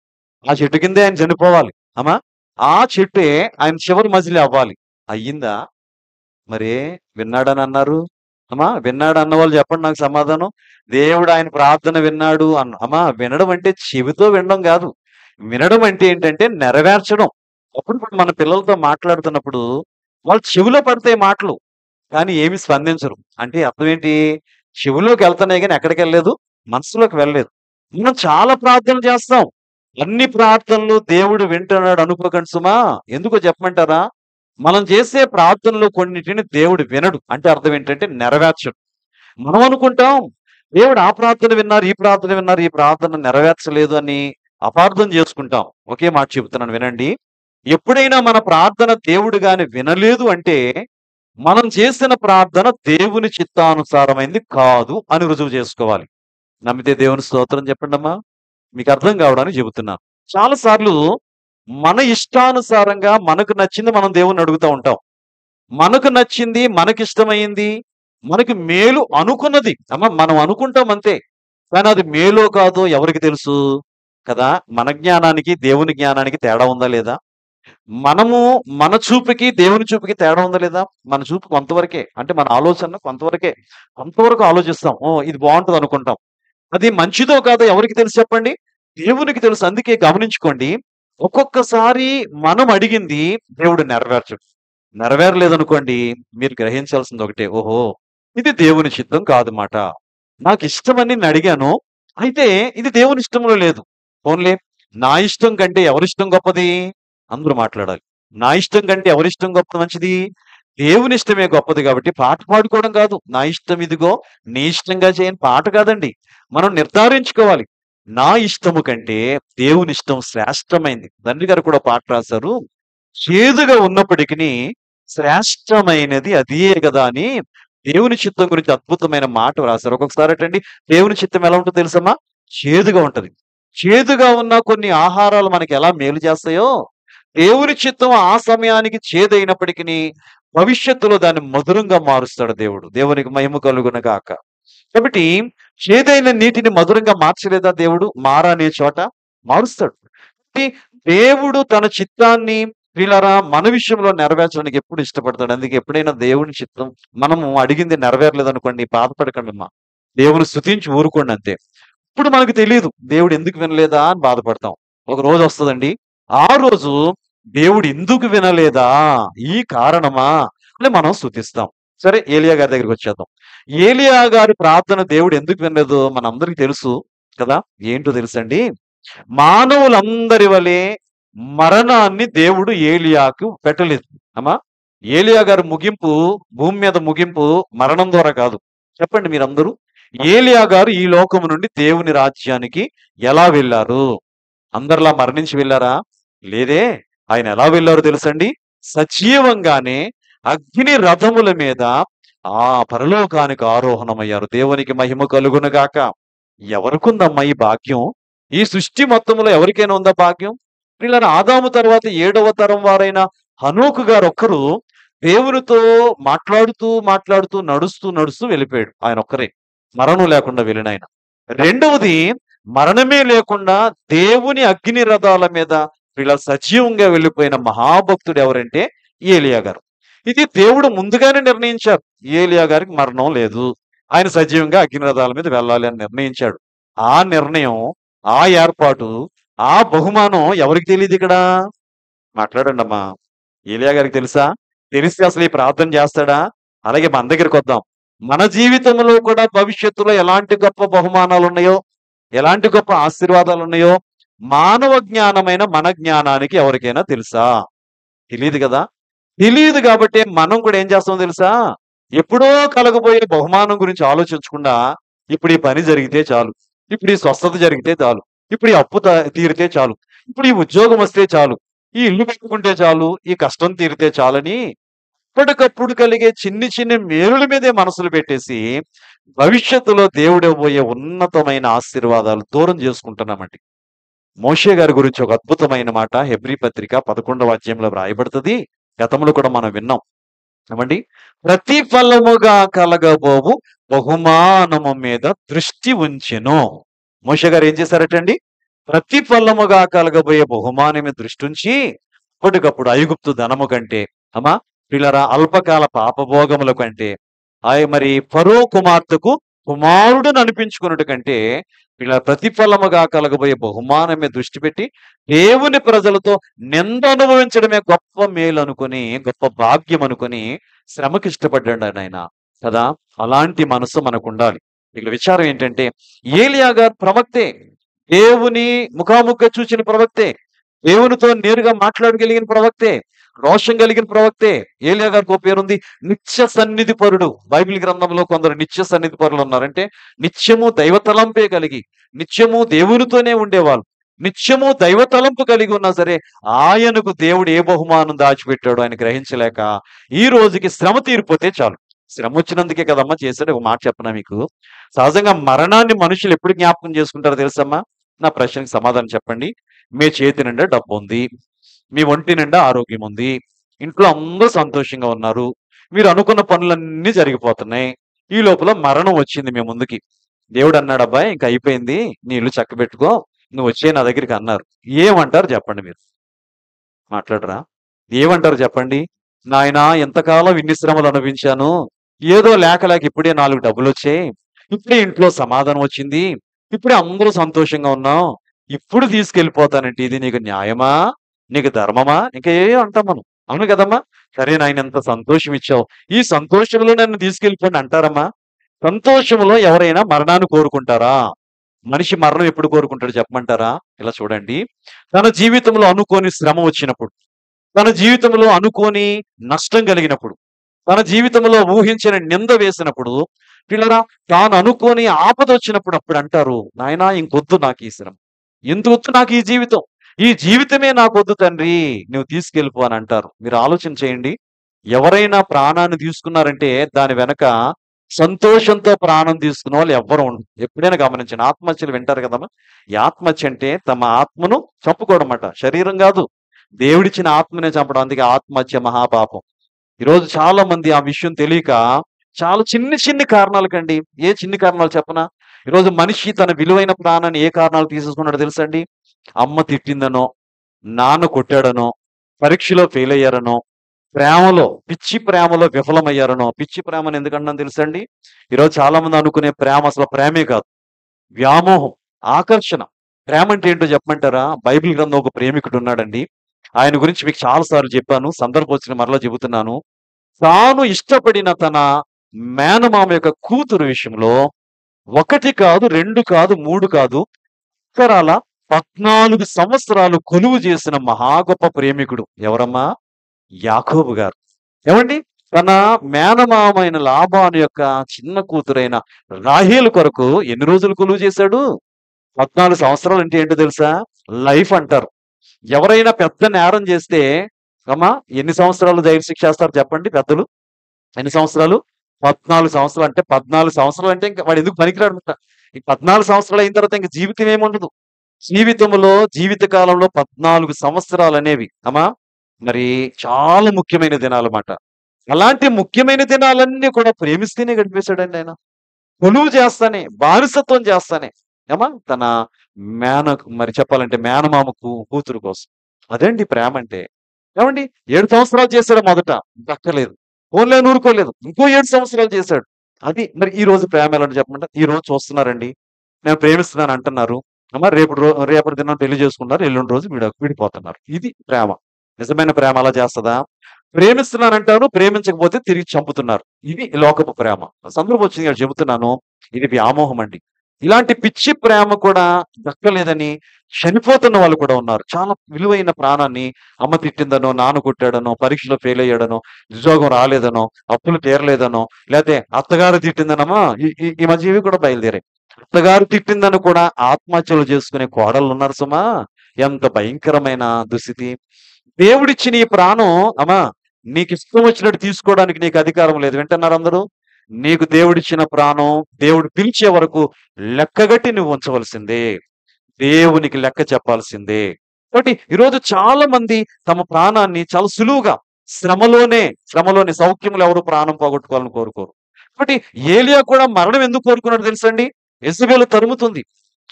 ఆ చెట్టు కిందే ఆయన చనిపోవాలి. అమ్మా! ఆ చెట్టే ఆయన చివరి మజిలీ అవ్వాలి. అయ్యిందా? మరే విన్నాడని అన్నారు. అమ్మా! విన్నాడు అన్నవాళ్ళు చెప్పండి నాకు సమాధానం. దేవుడు ఆయన ప్రార్థన విన్నాడు అమ్మా! వినడం అంటే చెవితో వినడం గాదు. వినడం అంటే ఏంటంటే నెరవేర్చడం. అప్పుడప్పుడు మన పిల్లలతో మాట్లాడుతున్నప్పుడు వాళ్ళ చెవిలో పడతాయి మాటలు. కానీ ఏమి స్పందించరు. అంటే అర్థం ఏంటి? చెవులోకి ఎళ్తున్నాయి గాని ఎక్కడికెళ్ళలేదు? మనసులోకి వెళ్ళలేదు. మనం చాలా ప్రార్థనలు చేస్తాం. అన్ని ప్రార్థనలు దేవుడు వింటున్నాడు అనుకోకండి సుమా. ఎందుకో చెప్పమంటారా? మనం చేసే ప్రార్థనలు కొన్నిటిని దేవుడు వినడు. అంటే అర్థం ఏంటంటే నెరవేర్చడు. మనం అనుకుంటాం దేవుడు ఆ ప్రార్థన విన్నారు, ఈ ప్రార్థన విన్నారు, ఈ ప్రార్థన నెరవేర్చలేదు అని అపార్థం చేసుకుంటాం. ఒకే మాట చెబుతున్నాను వినండి. ఎప్పుడైనా మన ప్రార్థన దేవుడు గాని వినలేదు అంటే మనం చేసిన ప్రార్థన దేవుని చిత్తానుసారమైంది కాదు అని రుజువు చేసుకోవాలి. నమ్మితే దేవుని స్తోత్రం చెప్పండమ్మా. మీకు అర్థం కావడానికి చెబుతున్నాను. చాలా సార్లు మన ఇష్టానుసారంగా మనకు నచ్చింది మనం దేవుణ్ణి అడుగుతా ఉంటాం. మనకు నచ్చింది, మనకిష్టమైంది, మనకి మేలు అనుకున్నది మనం అనుకుంటాం అంతే. కానీ అది మేలో కాదో ఎవరికి తెలుసు? కదా! మన జ్ఞానానికి, దేవుని జ్ఞానానికి తేడా ఉందా లేదా? మనము మన చూపుకి, దేవుని చూపుకి తేడా ఉందా లేదా? మన చూపు కొంతవరకే. అంటే మన ఆలోచన కొంతవరకే. కొంతవరకు ఆలోచిస్తాం. ఓహ్! ఇది బావుంటదనుకుంటాం. అది మంచిదో కాదో ఎవరికి తెలుసు చెప్పండి? దేవునికి తెలుసు. అందుకే గమనించుకోండి. ఒక్కొక్కసారి మనం అడిగింది దేవుడు నెరవేర్చడు. నెరవేరలేదనుకోండి, మీరు గ్రహించాల్సింది ఒకటే. ఓహో! ఇది దేవుని చిత్తం కాదు మాట. నాకిష్టమని నేనడిగాను. అయితే ఇది దేవుని ఇష్టంలో లేదు. పోన్లే నా ఇష్టం కంటే ఎవరిష్టం గొప్పది? అందరూ మాట్లాడాలి. నా ఇష్టం కంటే ఎవరిష్టం మంచిది? దేవుని ఇష్టమే గొప్పది కాబట్టి పాట పాడుకోవడం కాదు. నా ఇష్టం ఇదిగో, నీ ఇష్టంగా చేయని పాట కాదండి. మనం నిర్ధారించుకోవాలి. నా ఇష్టము కంటే దేవుని ఇష్టం శ్రేష్టమైంది. తండ్రి గారు కూడా పాట రాశారు. చేదుగా ఉన్నప్పటికిని శ్రేష్టమైనది అదియే గదా అని దేవుని చిత్తం గురించి అద్భుతమైన మాట రాశారు. ఒక్కొక్కసారటండి దేవుని చిత్తం ఎలా ఉంటదో తెలుసమ్మా? చేదుగా ఉంటది. చేదుగా ఉన్న కొన్ని ఆహారాలు మనకి ఎలా మేలు చేస్తాయో, దేవుని చిత్తం ఆ సమయానికి చేదైనప్పటికిని భవిష్యత్తులో దాన్ని మధురంగా మారుస్తాడు దేవుడు. దేవునికి మహిమ కలుగునుగాక. కాబట్టి చేదైన నీటిని మధురంగా మార్చలేదా దేవుడు? మారా అనే చోట మారుస్తాడు. కాబట్టి దేవుడు తన చిత్తాన్ని ప్రియులారా మన విషయంలో నెరవేర్చడానికి ఎప్పుడు ఇష్టపడతాడు. అందుకే ఎప్పుడైనా దేవుని చిత్తం మనము అడిగింది నెరవేరలేదనుకోండి బాధపడకండమ్మా. దేవుని స్తుతించి ఊరుకోండి అంతే. ఇప్పుడు మనకు తెలీదు దేవుడు ఎందుకు వినలేదా అని బాధపడతాం. ఒక రోజు వస్తదండి. ఆ రోజు దేవుడు ఎందుకు వినలేదా? ఈ కారణమా? అని మనం స్తుతిస్తాం. సరే ఏలీయా గారి దగ్గరికొచ్చేద్దాం. ఏలీయా గారి ప్రార్థన దేవుడు ఎందుకు వినలేదో మనందరికీ తెలుసు కదా! ఏంటో తెలుసండి? మానవులందరి వలె మరణాన్ని దేవుడు ఏలీయాకు పెట్టలేదు. అమ్మా! ఏలీయా గారి ముగింపు భూమి మీద ముగింపు మరణం ద్వారా కాదు. చెప్పండి మీరందరూ. ఏలియా గారు ఈ లోకము నుండి దేవుని రాజ్యానికి ఎలా వెళ్ళారు? అందరిలా మరణించి వెళ్ళారా? లేదే. ఆయన ఎలా వెళ్ళారో తెలుసండి? సజీవంగానే అగ్ని రథముల మీద ఆ పరలోకానికి ఆరోహణమయ్యారు. దేవునికి మహిమ కలుగును గాక. ఎవరికుందమ్మా ఈ భాగ్యం? ఈ సృష్టి మొత్తంలో ఎవరికైనా ఉందా భాగ్యం? వీళ్ళ ఆదాము తర్వాత 7వ తరం వారైన హనోకు గారు ఒక్కరు దేవునితో మాట్లాడుతూ నడుస్తూ వెళ్ళిపోయాడు. ఆయన ఒక్కరే మరణం లేకుండా వెళ్ళిన ఆయన. రెండవది, మరణమే లేకుండా దేవుని అగ్ని రథాల మీద వీళ్ళ సజీవంగా వెళ్ళిపోయిన మహాభక్తుడు ఎవరంటే ఏలియా గారు. ఇది దేవుడు ముందుగానే నిర్ణయించారు. ఏలియా గారికి మరణం లేదు, ఆయన సజీవంగా అగ్ని రథాల మీద వెళ్ళాలి అని నిర్ణయించాడు. ఆ నిర్ణయం, ఆ ఏర్పాటు, ఆ బహుమానం ఎవరికి తెలియదు ఇక్కడ? మాట్లాడండి అమ్మా. ఏలియా గారికి తెలుసా? తెలిస్తే అసలు ఈ ప్రార్థన చేస్తాడా? అలాగే మన దగ్గరికి వద్దాం. మన జీవితంలో కూడా భవిష్యత్తులో ఎలాంటి గొప్ప బహుమానాలు ఉన్నాయో, ఎలాంటి గొప్ప ఆశీర్వాదాలు ఉన్నాయో మానవ జ్ఞానమైన మన జ్ఞానానికి ఎవరికైనా తెలుసా? తెలియదు కదా. తెలియదు కాబట్టి మనం కూడా ఏం చేస్తామో తెలుసా? ఎప్పుడో కలగబోయే బహుమానం గురించి ఆలోచించకుండా ఇప్పుడు ఈ పని జరిగితే చాలు, ఇప్పుడు ఈ స్వస్థత జరిగితే చాలు, ఇప్పుడు ఈ అప్పు తీరితే చాలు, ఇప్పుడు ఈ ఉద్యోగం వస్తే చాలు, ఈ ఇల్లు కట్టుకుంటే చాలు, ఈ కష్టం తీరితే చాలని ఇప్పటికప్పుడు కలిగే చిన్ని మేలుల మీదే మనసులు పెట్టేసి భవిష్యత్తులో దేవుడు ఇవ్వబోయే ఉన్నతమైన ఆశీర్వాదాలు దూరం చేసుకుంటున్నామండి. మోషే గారి గురించి ఒక అద్భుతమైన మాట హెబ్రీ పత్రిక 11వ అధ్యాయంలో వ్రాయబడుతుంది. గతంలో కూడా మనం విన్నాం. ఏమండి? ప్రతిఫలముగా కలగబోవు బహుమానము మీద దృష్టి ఉంచెను. మోషే గారు ఏం చేశారటండి? ప్రతిఫలముగా కలగబోయే బహుమానం మీద దృష్టి ఉంచి అప్పటికప్పుడు ఐగుప్తు ధనము కంటే, అమ్మా పిల్లరా, అల్పకాల పాపభోగముల కంటే, మరి ఫరో కుమార్తెకు కుమారుడుని అనిపించుకున్నట్టు కంటే ఇలా ప్రతిఫలముగా కలగబోయే బహుమానం మీద దృష్టి పెట్టి దేవుని ప్రజలతో నింద అనుభవించడమే గొప్ప మేలు అనుకుని, గొప్ప భాగ్యం అనుకుని శ్రమకి ఇష్టపడ్డాడు ఆయన కదా. అలాంటి మనసు మనకు ఉండాలి. ఇక్కడ విచారం ఏంటంటే, ఏలియా గారు ప్రవక్తే, దేవుని ముఖాముఖిగా చూసిన ప్రవక్తే, దేవునితో నేరుగా మాట్లాడగలిగిన ప్రవక్తే, రోషం కలిగిన ప్రవక్తే. ఏలియా గారికి ఒక పేరుంది, నిత్య సన్నిధి పరుడు. బైబిల్ గ్రంథంలో కొందరు నిత్య సన్నిధి పరులు ఉన్నారంటే నిత్యము దైవ తలంపే కలిగి, నిత్యము దేవునితోనే ఉండేవాళ్ళు, నిత్యము దైవ తలంపు కలిగి ఉన్నా సరే ఆయనకు దేవుడు ఏ బహుమానం దాచిపెట్టాడు ఆయన గ్రహించలేక ఈ రోజుకి శ్రమ తీరిపోతే చాలు. శ్రమ వచ్చినందుకే కదమ్మా చేశాడు. ఒక మాట చెప్పనా మీకు? సహజంగా మరణాన్ని మనుషులు ఎప్పుడు జ్ఞాపకం చేసుకుంటారో తెలుసమ్మా? నా ప్రశ్నకి సమాధానం చెప్పండి. మీ చేతి నిండా డబ్బు ఉంది, మీ ఒంటి నిండా ఆరోగ్యం ఉంది, ఇంట్లో అందరూ సంతోషంగా ఉన్నారు, మీరు అనుకున్న పనులన్నీ జరిగిపోతున్నాయి. ఈ లోపల మరణం వచ్చింది మీ ముందుకి. దేవుడు అన్నాడు, అబ్బాయి ఇంక అయిపోయింది, నీ ఇల్లు చక్కబెట్టుకో, నువ్వు వచ్చే నా దగ్గరికి అన్నారు. ఏమంటారు చెప్పండి? మీరు మాట్లాడరా? ఏమంటారు చెప్పండి? నాయనా ఎంతకాలం ఇన్ని శ్రమలు అనుభవించాను, ఏదో లేక ఇప్పుడే 4 డబ్బులు వచ్చాయి, ఇప్పుడే ఇంట్లో సమాధానం వచ్చింది, ఇప్పుడే అందరూ సంతోషంగా ఉన్నాం, ఇప్పుడు తీసుకెళ్ళిపోతానంటే ఇది నీకు న్యాయమా? నీకు ధర్మమా? ఇంకా ఏ అంటాం మనం. అవును కదమ్మా? సరే నాయన ఎంత సంతోషం ఇచ్చావు, ఈ సంతోషంలో నన్ను తీసుకెళ్ళిపోండి అంటారమ్మా? సంతోషంలో ఎవరైనా మరణాన్ని కోరుకుంటారా? మనిషి మరణం ఎప్పుడు కోరుకుంటాడు చెప్పమంటారా? ఇలా చూడండి, తన జీవితంలో అనుకోని శ్రమ వచ్చినప్పుడు, తన జీవితంలో అనుకోని నష్టం కలిగినప్పుడు, తన జీవితంలో ఊహించిన నింద వేసినప్పుడు, పిల్లరా తాను అనుకోని ఆపద వచ్చినప్పుడు అప్పుడు అంటారు, నాయనా ఇంకొద్దు నాకు ఈ శ్రమ, ఎందుకొద్దు నాకు ఈ జీవితం, ఈ జీవితమే నాకొద్దు తండ్రి, నువ్వు తీసుకెళ్ళిపో అని అంటారు. మీరు ఆలోచన చేయండి. ఎవరైనా ప్రాణాన్ని తీసుకున్నారంటే దాని వెనక సంతోషంతో ప్రాణం తీసుకున్న వాళ్ళు ఎవ్వరు ఉండరు. ఎప్పుడైనా గమనించండి. ఆత్మహత్యలు వింటారు కదమ్మా? ఈ ఆత్మహత్య అంటే తమ ఆత్మను చంపుకోవడం అట, శరీరం కాదు, దేవుడిచ్చిన ఆత్మనే చంపడం. అందుకే ఆత్మహత్య మహాపాపం. ఈరోజు చాలా మంది ఆ విషయం తెలియక చాలా చిన్ని కారణాలు కండి. ఏ చిన్ని కారణాలు చెప్పనా? ఈరోజు మనిషి తన విలువైన ప్రాణాన్ని ఏ కారణాలు తీసేసుకున్నాడో తెలుసండి? అమ్మ తిట్టిందనో, నాన్న కొట్టాడనో, పరీక్షలో ఫెయిల్ అయ్యారనో, పిచ్చి ప్రేమలో విఫలమయ్యారనో. పిచ్చి ప్రేమను ఎందుకన్నాను తెలుసండి? ఈరోజు చాలా మంది అనుకునే ప్రేమ అసలు ప్రేమే కాదు, వ్యామోహం, ఆకర్షణ. ప్రేమ అంటే ఏంటో చెప్పమంటారా? బైబిల్ గ్రంథం ఒక ప్రేమికుడు ఉన్నాడండి. ఆయన గురించి మీకు చాలా సార్లు చెప్పాను, సందర్భం వచ్చిన మరలా చెబుతున్నాను. తాను ఇష్టపడిన తన మేనమామ యొక్క కూతురు విషయంలో 1 కాదు, 2 కాదు, 3 కాదు, ఉత్తరాల 14 సంవత్సరాలు కొలువు చేసిన మహా గొప్ప ప్రేమికుడు ఎవరమ్మా? యాకోబు గారు. ఏమండి? తన మేనమామైన లాబాను యొక్క చిన్న కూతురైన రాహేలు కొరకు ఎన్ని రోజులు కొలువు చేశాడు? 14 సంవత్సరాలు అంటే ఏంటో తెలుసా? లైఫ్ అంటారు. ఎవరైనా పెద్ద నేరం చేస్తే అమ్మా ఎన్ని సంవత్సరాలు జైలు శిక్ష వేస్తారు చెప్పండి పెద్దలు? ఎన్ని సంవత్సరాలు? 14 సంవత్సరాలు. అంటే 14 సంవత్సరాలు అంటే ఇంక వాడు ఎందుకు పనికిరాడంట. ఈ 14 సంవత్సరాలు అయిన తర్వాత ఇంక జీవితం ఏముండదు. జీవితంలో జీవిత కాలంలో 14 సంవత్సరాలనేవి అమ్మా మరి చాలా ముఖ్యమైన దినాలమాట. అలాంటి ముఖ్యమైన దినాలన్నీ కూడా ప్రేమిస్తేనే గడిపేశాడండి ఆయన. కొలువు చేస్తానే, బానిసత్వం చేస్తానే. ఏమా తన మరి చెప్పాలంటే మేనమామ కూతురు కోసం. అదండి ప్రేమంటే. ఏమండి 7 సంవత్సరాలు చేశాడు మొదట. దక్కలేదు. పోన్లే అని ఊరుకోలేదు. ఇంకో 7 సంవత్సరాలు చేశాడు. అది మరి ఈ రోజు ప్రేమ ఎలాంటి చెప్పమంటే ఈ రోజు చూస్తున్నారండి. నేను ప్రేమిస్తున్నాను అంటున్నారు. రేపటి దినం పెళ్లి చేసుకున్నారు. ఎల్లుండి రోజు విడిపోతున్నారు. ఇది ప్రేమ. నిజమైన ప్రేమ అలా చేస్తదా? ప్రేమిస్తున్నానంటారు. ప్రేమించకపోతే తిరిగి చంపుతున్నారు. ఇది లోకపు ప్రేమ. సందర్భం వచ్చింది కాబట్టి చెబుతున్నాను. ఇది వ్యామోహం అండి. ఇలాంటి పిచ్చి ప్రేమ కూడా దక్కలేదని చనిపోతున్న వాళ్ళు కూడా ఉన్నారు. చాలా విలువైన ప్రాణాన్ని అమ్మ తిట్టిందనో, నాన్న కొట్టాడనో, పరీక్షలో ఫెయిల్ అయ్యాడనో, ఉద్యోగం రాలేదనో, అప్పులు తీరలేదనో, లేతే అత్తగారు తిట్టిందనమా ఈ ఈ ఈ మధ్య ఇవి కూడా బయలుదేరాయి. అత్తగారు తిట్టిందని కూడా ఆత్మహత్యలు చేసుకునే కోడళ్ళు ఉన్నారు సుమా. ఎంత భయంకరమైన దుస్థితి. దేవుడిచ్చిన ఈ ప్రాణం అమ్మా నీకు ఇష్టం వచ్చినట్టు తీసుకోవడానికి నీకు అధికారం లేదు. వింటున్నారు అందరూ? నీకు దేవుడిచ్చిన ప్రాణం దేవుడు పిలిచే వరకు లెక్కగట్టి నువ్వు ఉంచవలసిందే. దేవునికి లెక్క చెప్పాల్సిందే. కాబట్టి ఈరోజు చాలా మంది తమ ప్రాణాన్ని చాలా సులువుగా శ్రమలోనే సౌఖ్యములు ఎవరు ప్రాణం పోగొట్టుకోవాలని కోరుకోరు. కాబట్టి ఏలియా కూడా మరణం ఎందుకు కోరుకున్నాడు తెలుసండి? యెజబెలు తరుముతుంది,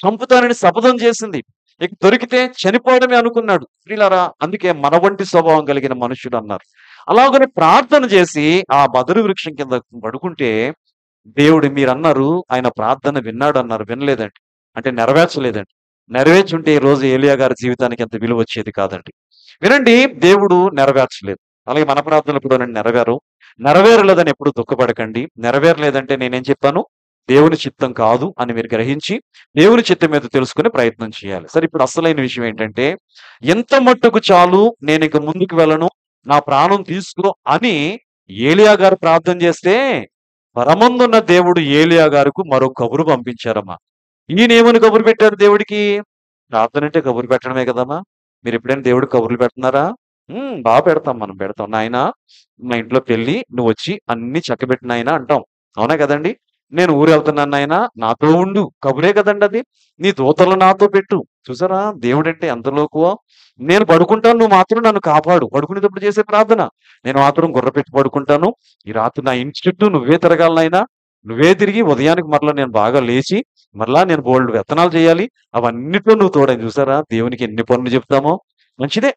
చంపుతానని శపథం చేసింది. ఇక దొరికితే చనిపోవడమే అనుకున్నాడు. ప్రియులారా, అందుకే మన వంటి స్వభావం కలిగిన మనుషుడు అన్నారు. అలాగనే ప్రార్థన చేసి ఆ బదరు వృక్షం కింద పడుకుంటే దేవుడు మీరన్నారు ఆయన ప్రార్థన విన్నాడు అన్నారు. వినలేదండి. అంటే నెరవేర్చలేదండి. నెరవేర్చుంటే ఈ రోజు ఏలియా గారి జీవితానికి ఎంత విలువ వచ్చేది కాదండి. వినండి, దేవుడు నెరవేర్చలేదు. అలాగే మన ప్రార్థనలు కూడా నెరవేరలేదని ఎప్పుడు దుఃఖపడకండి. నెరవేరలేదంటే నేనేం చెప్పాను? దేవుని చిత్తం కాదు అని మీరు గ్రహించి దేవుని చిత్తం మీద తెలుసుకునే ప్రయత్నం చేయాలి. సరే, ఇప్పుడు అసలైన విషయం ఏంటంటే ఎంత మట్టుకు చాలు, నేను ఇక ముందుకు వెళ్ళను, నా ప్రాణం తీసుకో అని ఏలియా గారు ప్రార్థన చేస్తే పరమందున్న దేవుడు ఏలియా గారికి మరో కబురు పంపించారమ్మా. ఈయనేమని కబురు పెట్టారు దేవుడికి? ప్రార్థన అంటే కబురు పెట్టడమే కదమ్మా. మీరు ఎప్పుడైనా దేవుడికి కబుర్లు పెడుతున్నారా? బాగా పెడతాం, మనం పెడతాం. నాయన మా ఇంట్లో పెళ్లి, నువ్వు వచ్చి అన్ని చక్కబెట్టిన ఆయన అంటాం. అవునా కదండి? నేను ఊరు వెళ్తున్నాను నాయన, నాతో ఉండు, కబురే కదండి అది. నీ దూతలు నాతో పెట్టు. చూసారా దేవుడంటే ఎంత లోకువో. నేను పడుకుంటాను, నువ్వు మాత్రం నన్ను కాపాడు. పడుకునేటప్పుడు చేసే ప్రార్థన. నేను మాత్రం గుర్ర పెట్టి పడుకుంటాను. ఈ రాత్రి నా ఇంటి చుట్టూ నువ్వే తిరగాలనైనా, నువ్వే తిరిగి ఉదయానికి మరలా నేను బాగా లేచి మరలా నేను బోల్డ్ వ్యతనాలు చేయాలి. అవన్నిట్లో నువ్వు తోడని. చూసారా దేవునికి ఎన్ని పనులు చెప్తామో. మంచిదే,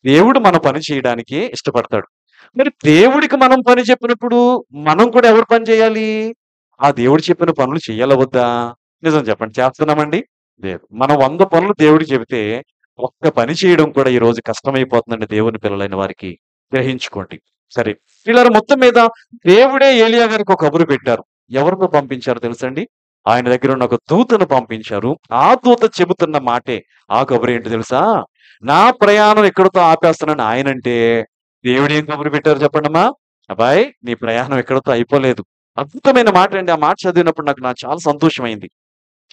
దేవుడు మన పని చేయడానికి ఇష్టపడతాడు. మరి దేవుడికి మనం పని చెప్పినప్పుడు మనం కూడా ఎవరు పని చేయాలి? ఆ దేవుడు చెప్పిన పనులు చెయ్యాలా వద్దా? నిజం చెప్పండి, చేస్తున్నామండి? లేదు. మనం 100 పనులు దేవుడికి చెబితే ఒక్క పని చేయడం కూడా ఈ రోజు కష్టమైపోతుందండి దేవుని పిల్లలైన వారికి. గ్రహించుకోండి. సరే, వీళ్ళ మొత్తం మీద దేవుడే ఏలియా గారికి ఒక కబురు పెట్టారు. ఎవరితో పంపించారు తెలుసండి? ఆయన దగ్గర ఉన్న ఒక దూతను పంపించారు. ఆ దూత చెబుతున్న మాటే ఆ కబురు ఏంటి తెలుసా? నా ప్రయాణం ఎక్కడితో ఆపేస్తానని ఆయనంటే దేవుడు ఏం కబురు పెట్టారు చెప్పండమ్మా? అబ్బాయి, నీ ప్రయాణం ఎక్కడితో అయిపోలేదు. అద్భుతమైన మాట అండి. ఆ మాట చదివినప్పుడు నాకు చాలా సంతోషమైంది.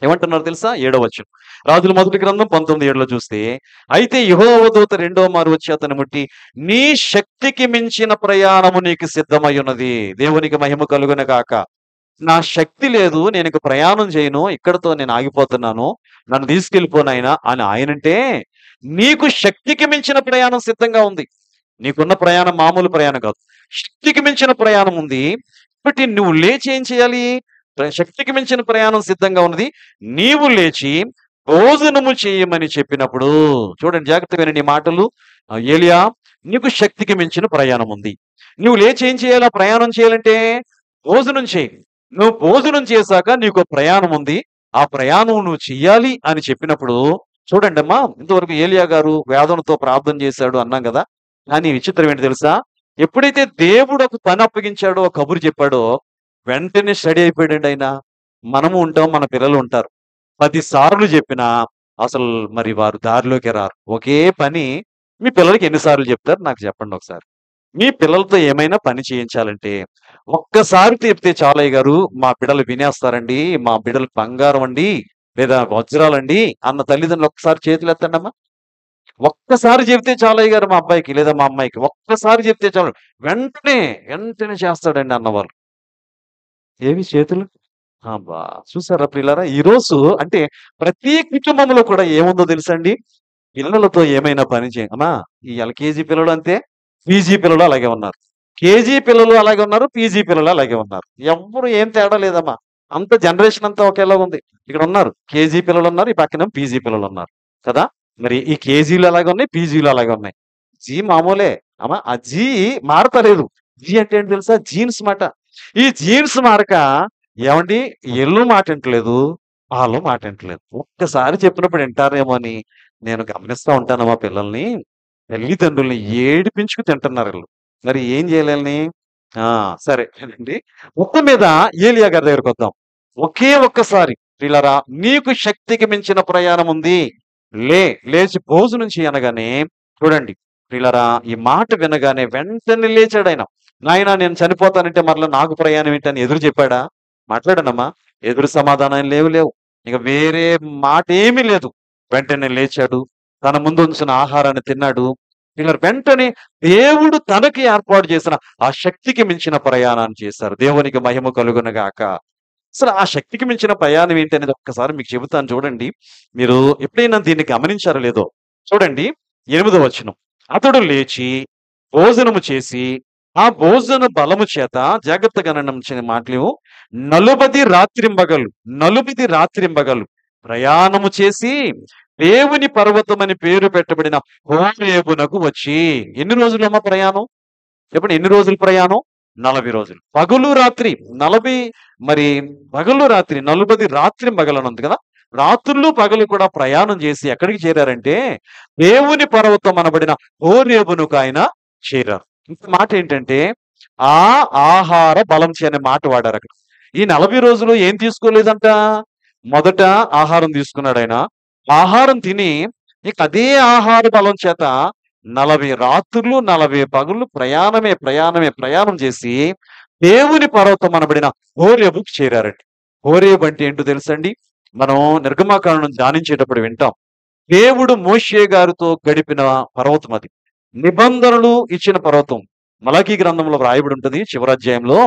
ఏమంటున్నారు తెలుసా? 7వ వచనం. రాజుల మొదటి గ్రంథం 19:7 చూస్తే, అయితే యెహోవా దూత రెండో మారు వచ్చి అతన్ని ముట్టి, నీ శక్తికి మించిన ప్రయాణము నీకు సిద్ధమై ఉన్నది. దేవునికి మహిమ కలుగును గాక. నా శక్తి లేదు, నేను ఇక ప్రయాణం చేయను, ఇక్కడితో నేను ఆగిపోతున్నాను, నన్ను తీసుకెళ్ళిపోనాయన అని ఆయనంటే, నీకు శక్తికి మించిన ప్రయాణం సిద్ధంగా ఉంది. నీకున్న ప్రయాణం మామూలు ప్రయాణం కాదు, శక్తికి మించిన ప్రయాణం ఉంది. కాబట్టి నువ్వు లేచి ఏం చేయాలి? శక్తికి మించిన ప్రయాణం సిద్ధంగా ఉన్నది. నీవు లేచి భోజనము చేయమని చెప్పినప్పుడు, చూడండి జాగ్రత్తగా వినండి ఈ మాటలు. ఏలియా, నీకు శక్తికి మించిన ప్రయాణం ఉంది. నువ్వు లేచి ఏం చేయాలి? ప్రయాణం చేయాలంటే భోజనం చేయి. నువ్వు భోజనం చేశాక నీకు ప్రయాణం ఉంది, ఆ ప్రయాణం నువ్వు చెయ్యాలి అని చెప్పినప్పుడు, చూడండి అమ్మా, ఇంతవరకు ఏలియా గారు వేదనతో ప్రార్థన చేశాడు అన్నాం కదా. కానీ విచిత్రం ఏంటి తెలుసా? ఎప్పుడైతే దేవుడు ఒక పని అప్పగించాడో, ఒక కబురు చెప్పాడో, వెంటనే స్టడీ అయిపోయాడండి ఆయన. మనము ఉంటాం, మన పిల్లలు ఉంటారు. 10 సార్లు చెప్పినా అసలు మరి వారు దారిలోకి రారు. ఒకే పని మీ పిల్లలకి ఎన్ని సార్లు చెప్తారు నాకు చెప్పండి ఒకసారి. మీ పిల్లలతో ఏమైనా పని చేయించాలంటే, ఒక్కసారి చెప్తే చాలయ్య గారు, మా బిడ్డలు వినేస్తారండి. మా బిడ్డలు బంగారం అండి, లేదా వజ్రాలండి అన్న తల్లిదండ్రులు ఒక్కసారి చేతులెత్తండమ్మా. ఒక్కసారి చెప్తే చాలయ్య గారు మా అబ్బాయికి లేదా మా అమ్మాయికి. ఒక్కసారి చెప్తే చాలు. వెంటనే, వెంటనే చేస్తాడండి అన్నవాళ్ళు. ఏవి చేతులు? అబ్బా! చూసారా ప్రియులారా? ఈరోజు అంటే ప్రతి కుటుంబంలో కూడా ఏముందో తెలుసండి? పిల్లలతో ఏమైనా పని అమ్మా ఈ ఎల్‌కేజీ పిల్లలు అంతే, పీజీ పిల్లలు అలాగే ఉన్నారు. కేజీ పిల్లలు అలాగే ఉన్నారు, పీజీ పిల్లలు అలాగే ఉన్నారు. ఎవ్వరు ఏం తేడా లేదమ్మా. అంత జనరేషన్ అంతా ఒకేలాగుంది. ఇక్కడున్నారు కేజీ పిల్లలున్నారు, ఈ పక్కనేమో పీజీ పిల్లలున్నారు. కదా! మరి ఈ కేజీలు అలాగే ఉన్నాయి, పీజీలు అలాగే ఉన్నాయి. జీ మామూలే. అమ్మా ఆ జీ మారతలేదు. జీ అంటే ఏంటి తెలుసా? జీన్స్ మాట. ఈ జీన్స్ మారక ఏవండీ ఈళ్ళు మాటింటలేదు, ఆళ్ళు మాటింటలేదు. ఒక్కసారి చెప్పినప్పుడు ఇంటారేమో అని నేను గమనిస్తా ఉంటాను మా పిల్లల్ని. తల్లిదండ్రుల్ని ఏడిపించుకు తింటున్నారీళ్ళు. మరి ఏం జేయాలి? ఆ! సరే అండి. మొత్తం మీద ఏలీయా గారి దగ్గరికొద్దాం. ఒకే ఒక్కసారి ప్రియులారా, నీకు శక్తికి మించిన ప్రయాణముంది. లేచి భోజనం చెయ్యి అనగానే చూడండి ప్రియులారా, ఈ మాట వినగానే వెంటనే లేచాడాయన. నాయనా నేను చనిపోతానంటే మరలా నాకు ప్రయాణం ఏంటని ఎదురు చెప్పాడా? మాట్లాడానమ్మా. ఎదురు సమాధానాలు లేవు. ఇక వేరే మాటేమీ లేదు. వెంటనే లేచాడు. తన ముందుంచిన ఆహారాన్ని తిన్నాడు. ఇక వెంటనే దేవుడు తనకి ఏర్పాటు చేసిన ఆ శక్తికి మించిన ప్రయాణాన్ని చేశారు. దేవునికి మహిమ కలుగునుగాక. అసలు ఆ శక్తికి మించిన ప్రయాణం ఏంటనేది ఒక్కసారి మీకు చెబుతాను చూడండి. మీరు ఎప్పుడైనా దీన్ని గమనించారో లేదో? చూడండి 8వ వచనం. అతడు లేచి భోజనము చేసి, ఆ భోజన బలము చేత జాగ్రత్తగా గమనించిన మాటలు 40 రాత్రింబగళ్ళు, 40 రాత్రింబగళ్ళు ప్రయాణము చేసి దేవుని పర్వతమని పేరు పెట్టబడిన హోరేబునకు వచ్చి ఎన్ని రోజులమ్మా ప్రయాణం? చెప్పండి ఎన్ని రోజులు ప్రయాణం? 40 రోజులు. పగలు రాత్రి 40 మరి పగలు రాత్రి 40 రాత్రింబగలని ఉంది కదా! రాత్రులు పగలు కూడా ప్రయాణం చేసి ఎక్కడికి చేరారంటే దేవుని పర్వతం అనబడిన హోరేబునకు ఆయన చేరారు. ఇంకో మాట ఏంటంటే ఆ ఆహార బలం చే అనే మాట వాడారక్కడ. ఈ 40 రోజులు ఏం తీసుకోలేదంట? మొదట ఆహారం తీసుకున్నాడాయన. ఆహారం తిని ఇక అదే ఆహార బలం చేత 40 రాత్రులు, 40 పగళ్ళు ప్రయాణం చేసి దేవుని పర్వతం అనబడిన హోరేబుకి చేరారండి. హోరేబు అంటే ఏంటో తెలుసండి? మనం నిర్గమాకాండం ధ్యానించేటప్పుడు వింటాం. దేవుడు మోషే గారితో గడిపిన పర్వతం అది. నిబంధనలు ఇచ్చిన పర్వతం. మలాకీ గ్రంథంలో వ్రాయబడి ఉంటది చివరి అధ్యాయంలో.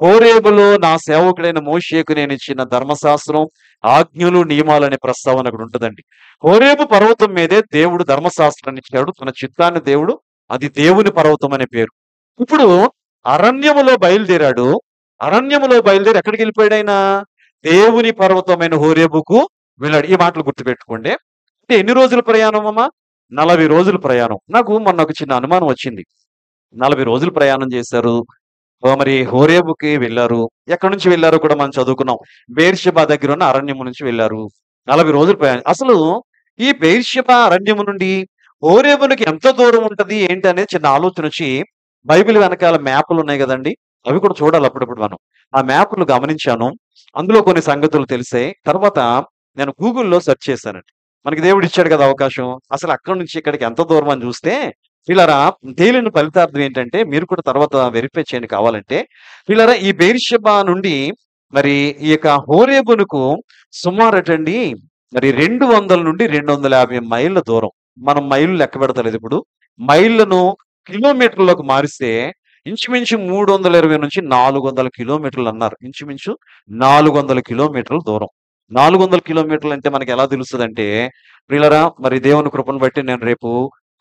హోరేబులో నా సేవకుడైన మోషేకు నేను ఇచ్చిన ధర్మశాస్త్రం, ఆజ్ఞలు, నియమాలు అనే ప్రస్తావన అక్కడ ఉంటదండి. హోరేబు పర్వతం మీదే దేవుడు ధర్మశాస్త్రాన్ని ఇచ్చాడు. తన చిత్తాన్ని దేవుడు అది దేవుని పర్వతం అనే పేరు. ఇప్పుడు అరణ్యములో బయలుదేరాడు. అరణ్యములో బయలుదేరి ఎక్కడికి వెళ్ళిపోయాడు ఆయన? దేవుని పర్వతమైన హోరేబుకు వెళ్ళాడు. ఈ మాటలు గుర్తుపెట్టుకోండి. అంటే ఎన్ని రోజుల ప్రయాణం అమ్మా? 40 రోజుల ప్రయాణం. నాకు మొన్న ఒక చిన్న అనుమానం వచ్చింది. 40 రోజులు ప్రయాణం చేశారు. మరి హోరేబుకి వెళ్లారు. ఎక్కడి నుంచి వెళ్లారో కూడా మనం చదువుకున్నాం. బెయేర్షెబా దగ్గర ఉన్న అరణ్యము నుంచి వెళ్లారు. 40 రోజులు ప్రయాణం. అసలు ఈ బెయేర్షెబా అరణ్యము నుండి హోరేబునికి ఎంత దూరం ఉంటది ఏంటి అనేది చిన్న ఆలోచన వచ్చి బైబిల్ వెనకాల మ్యాప్‌లు ఉన్నాయి గదండీ! అవి కూడా చూడాలి అప్పుడప్పుడు మనం. ఆ మ్యాప్‌లు గమనించాను. అందులో కొన్ని సంగతులు తెలిసాయి. తర్వాత నేను గూగుల్‌లో సెర్చ్ చేశానండి. మనకి దేవుడు ఇచ్చాడు కదా అవకాశం. అసలు అక్కడి నుంచి ఇక్కడికి ఎంత దూరం అని చూస్తే వీళ్ళారా తేలిన ఫలితార్థం ఏంటంటే మీరు కూడా తర్వాత వెరిఫై చేయండి కావాలంటే. వీళ్ళారా ఈ బెయేర్షెబా నుండి మరి ఈ యొక్క హోరేబునకు సుమారటండి మరి 200 నుండి 250 మైళ్ళ దూరం. మనం మైళ్ళు లెక్క పెడతలేదు ఇప్పుడు. మైళ్ళను కిలోమీటర్‌లోకి మారిస్తే ఇంచుమించు 320 నుంచి 400 కిలోమీటర్లు అన్నారు. ఇంచుమించు 400 కిలోమీటర్ల దూరం. 400 కిలోమీటర్లు అంటే మనకి ఎలా తెలుస్తదంటే ప్రియులారా మరి దేవుని కృపను బట్టి నేను రేపు